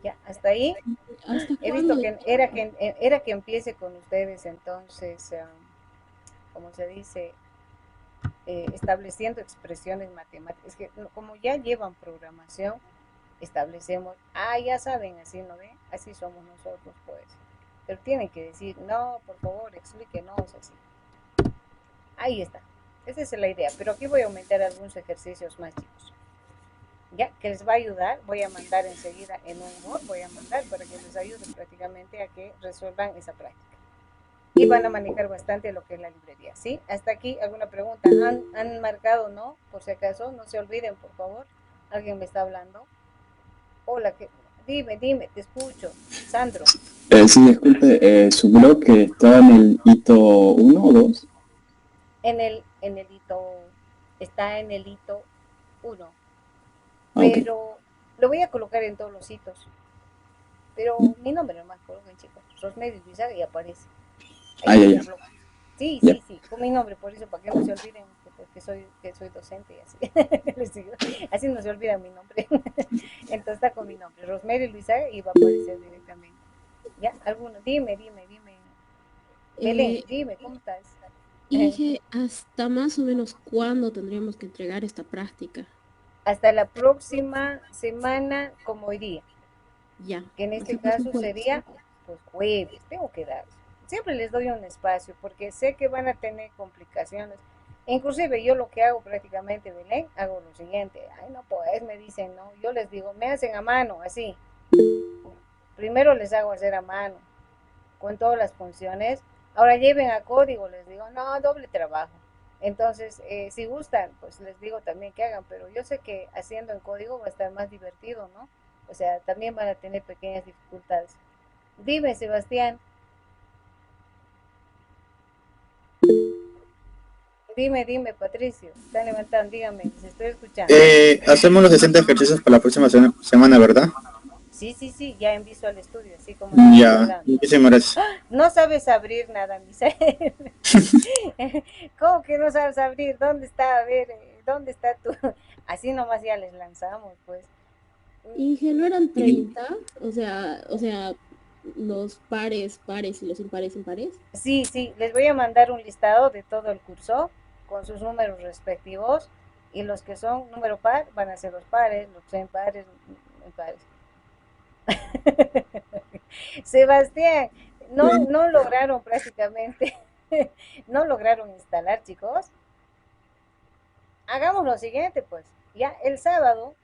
A: Ya, hasta ahí.
D: ¿Hasta
A: He
D: cuándo?
A: visto que era que empiece con ustedes, entonces, como se dice, estableciendo expresiones matemáticas. Es que como ya llevan programación, establecemos, ya saben, así no ven, así somos nosotros, pues. Pero tienen que decir, no, por favor, explíquenos así. Ahí está. Esa es la idea. Pero aquí voy a aumentar algunos ejercicios más, chicos. Ya, que les va a ayudar, voy a mandar enseguida en un Word, voy a mandar para que les ayude prácticamente a que resuelvan esa práctica. Y van a manejar bastante lo que es la librería, ¿sí? Hasta aquí, ¿alguna pregunta? ¿Han marcado, no? Por si acaso, no se olviden, por favor. ¿Alguien me está hablando? Hola, dime, te escucho. Sandro,
F: Sí, disculpe, su blog que estaba en el hito 1 o 2.
A: en el hito, está en el hito 1,
F: Ok.
A: pero lo voy a colocar en todos los hitos. Pero mi nombre nomás coloquen, chicos. Rosemary Luisaga y aparece. Ahí en
F: Ya,
A: el
F: ya.
A: blog. Sí,
F: Ya.
A: sí, sí, con mi nombre, por eso, para que no se olviden que soy docente y así. Les digo, así no se olvida mi nombre. Entonces está con mi nombre, Rosemary Luisaga, y va a aparecer directamente. ¿Ya? ¿Alguno? Dime. Belén,
D: Eh,
A: dime, ¿cómo estás?
D: Inge, ¿hasta más o menos cuándo tendríamos que entregar esta práctica?
A: Hasta la próxima semana, como hoy día,
D: Ya,
A: que en
D: hasta
A: este
D: el próximo
A: caso
D: jueves.
A: sería, pues jueves, tengo que dar. Siempre les doy un espacio porque sé que van a tener complicaciones. Inclusive yo lo que hago prácticamente, Belén, hago lo siguiente. Ay, no, pues me dicen, no, yo les digo, me hacen a mano, así. Primero les hago hacer a mano, con todas las funciones. Ahora lleven a código, les digo, no, doble trabajo. Entonces, si gustan, pues les digo también que hagan, pero yo sé que haciendo en código va a estar más divertido, ¿no? O sea, también van a tener pequeñas dificultades. Dime, Sebastián, dime, Patricio, están levantando, dígame, les estoy escuchando.
E: Hacemos los 60 ejercicios para la próxima semana, ¿verdad?
A: Sí, ya en Visual Studio, así como estamos
E: Ya,
A: hablando.
E: muchísimas gracias.
A: No sabes abrir nada, Misael. ¿Cómo que no sabes abrir? ¿Dónde está? A ver, ¿dónde está tú? Así nomás ya les lanzamos, pues.
D: Inge, ¿no eran 30? O sea, los pares y los impares.
A: Sí, les voy a mandar un listado de todo el curso con sus números respectivos y los que son número par van a ser los pares, los que son impares, impares. Sebastián, no lograron prácticamente, no lograron instalar, chicos. Hagamos lo siguiente, pues. Ya el sábado,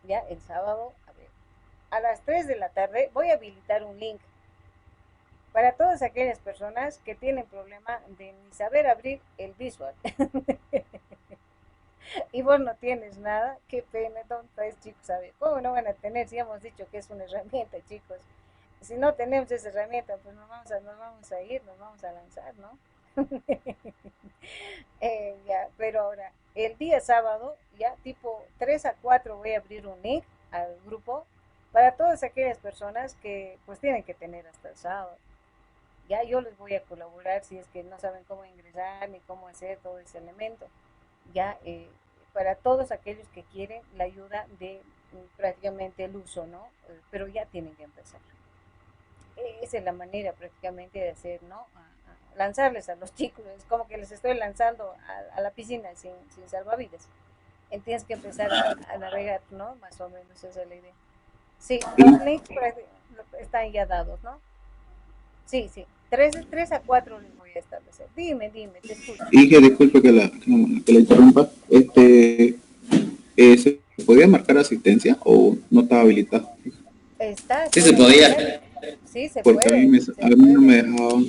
A: a ver, a las 3 de la tarde voy a habilitar un link para todas aquellas personas que tienen problema de ni saber abrir el visual. Y vos no tienes nada, qué pena, tonto es, chicos, a ver, ¿cómo no van a tener si hemos dicho que es una herramienta, chicos? Si no tenemos esa herramienta, pues nos vamos a lanzar, ¿no? Ya, pero ahora, el día sábado, ya tipo 3 a 4 voy a abrir un link al grupo para todas aquellas personas que pues tienen que tener hasta el sábado. Ya yo les voy a colaborar si es que no saben cómo ingresar ni cómo hacer todo ese elemento. Ya para todos aquellos que quieren la ayuda prácticamente el uso, ¿no? Pero ya tienen que empezar. Esa es la manera prácticamente de hacer, ¿no? Lanzarles a los chicos, es como que les estoy lanzando a la piscina sin salvavidas. Tienes que empezar a navegar, ¿no? Más o menos esa es la idea. Sí, los links están ya dados, ¿no? Sí, sí. 3 a 4 les voy a establecer. Dime, te escucho.
B: Inge, disculpe que la interrumpa. ¿Se podía marcar asistencia o no estaba habilitado?
A: Está,
G: Sí se podía.
A: Sí, se
B: Porque
A: puede.
B: a mí no me dejaban.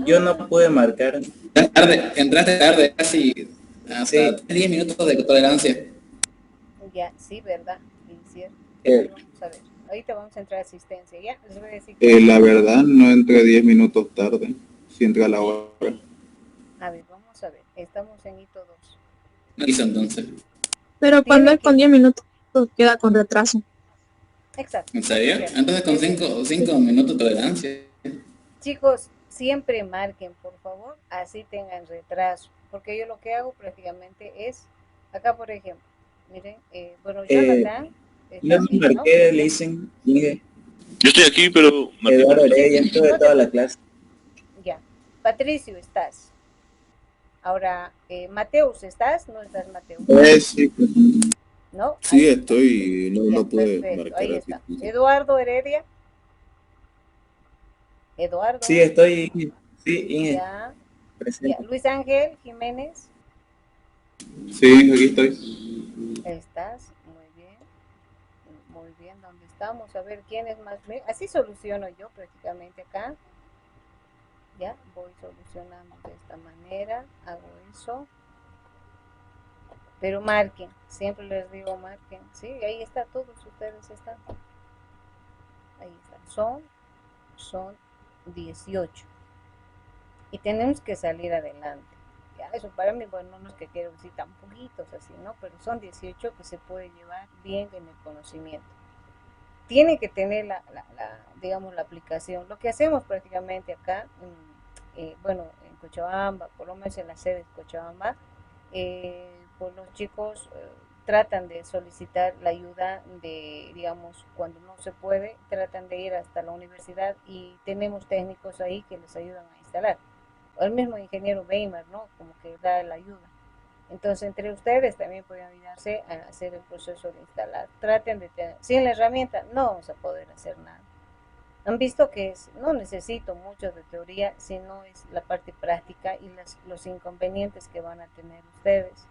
H: Yo no pude marcar.
G: Tarde, entraste tarde, casi hasta
H: Sí.
G: 10 minutos de tolerancia.
A: Ya, sí, ¿verdad? Sí, cierto. Vamos a ver. Ahorita vamos a entrar a asistencia, ¿ya? Les voy a decir
B: La verdad, no entré 10 minutos tarde. Sí entré a la hora.
A: A ver, vamos a ver. Estamos en hito 2.
G: No quiso entonces.
I: Pero cuando es con 10 minutos queda con retraso.
A: Exacto.
G: ¿En serio? Entonces con 5 minutos de tolerancia.
A: Chicos, siempre marquen, por favor, así tengan retraso. Porque yo lo que hago prácticamente es, acá por ejemplo, miren, bueno, Jonathan.
H: Yo no marqué, le dicen, Inge.
J: Yo estoy aquí, pero...
H: Eduardo Heredia, estuve toda la clase.
A: Ya. Patricio, ¿estás? Ahora, Mateus, ¿estás? ¿No estás, Mateus?
B: Sí.
A: ¿No?
J: Sí, estoy, no pude marcar.
A: Ahí está. Eduardo Heredia. Eduardo.
H: Sí, estoy, sí, Inge.
A: Ya.
H: Presente.
A: Luis Ángel Jiménez.
B: Sí, aquí estoy.
A: ¿Estás? Muy bien. Muy bien, ¿dónde estamos? A ver, ¿quién es más? Así soluciono yo prácticamente acá. Ya, voy solucionando de esta manera. Hago eso. Pero marquen, siempre les digo marquen. Sí, ahí está, todos ustedes están. Ahí están. Son 18. Y tenemos que salir adelante. Ya, eso para mí, bueno, no es que quiero decir tan poquitos así, ¿no? Pero son 18 que se puede llevar bien en el conocimiento. Tiene que tener digamos, la aplicación. Lo que hacemos prácticamente acá, bueno, en Cochabamba, por lo menos en la sede de Cochabamba, pues los chicos tratan de solicitar la ayuda de, digamos, cuando no se puede, tratan de ir hasta la universidad y tenemos técnicos ahí que les ayudan a instalar. O el mismo ingeniero Weimar, ¿no? Como que da la ayuda. Entonces, entre ustedes también pueden ayudarse a hacer el proceso de instalar. Traten de tener, sin la herramienta no vamos a poder hacer nada. Han visto que no necesito mucho de teoría, sino es la parte práctica y los inconvenientes que van a tener ustedes.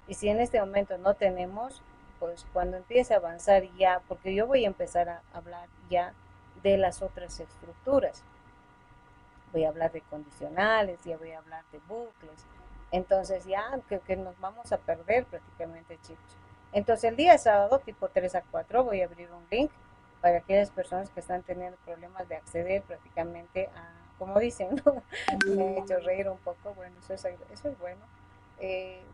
A: Y si en este momento no tenemos, pues cuando empiece a avanzar ya, porque yo voy a empezar a hablar ya de las otras estructuras. Voy a hablar de condicionales, ya voy a hablar de bucles. Entonces ya que nos vamos a perder prácticamente, chicos. Entonces el día sábado, tipo 3 a 4, voy a abrir un link para aquellas personas que están teniendo problemas de acceder prácticamente a, como dicen, ¿no? Me ha hecho reír un poco, bueno, eso es bueno.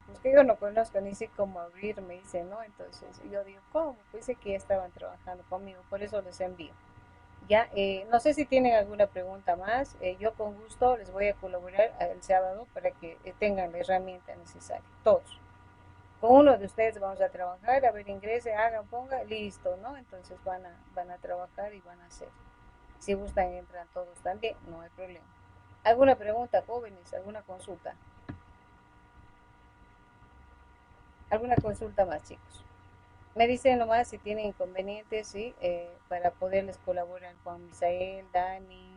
A: Pues que yo no conozco ni sé cómo abrir, me dice, ¿no? Entonces yo digo, ¿cómo? Pues sé que ya estaban trabajando conmigo, por eso les envío. Ya, no sé si tienen alguna pregunta más, yo con gusto les voy a colaborar el sábado para que tengan la herramienta necesaria, todos. Con uno de ustedes vamos a trabajar, a ver, ingrese, hagan, ponga, listo, ¿no? Entonces van a trabajar y van a hacer. Si gustan, entran todos también, no hay problema. ¿Alguna pregunta, jóvenes? ¿Alguna consulta? ¿Alguna consulta más, chicos? Me dicen nomás si tienen inconvenientes, ¿sí? Para poderles colaborar con Misael, Dani,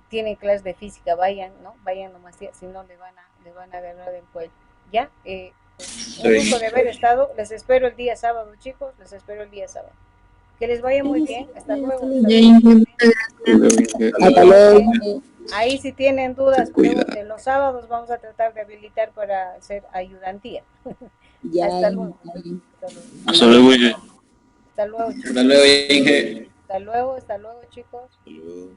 A: tienen clases de física, vayan, ¿no? Vayan nomás, si no le van a agarrar del cuello. ¿Ya? Un gusto de haber estado. Les espero el día sábado, chicos. Les espero el día sábado. Que les vaya muy bien. Hasta luego.
E: Hasta luego.
A: Ahí si tienen dudas, pregunten. Los sábados vamos a tratar de habilitar para hacer ayudantía.
C: Ya,
A: Hasta luego.
J: Hasta luego, Inge.
A: Hasta luego, chicos.
G: Hasta luego, Inge.
A: Hasta luego, chicos.
J: Hasta luego.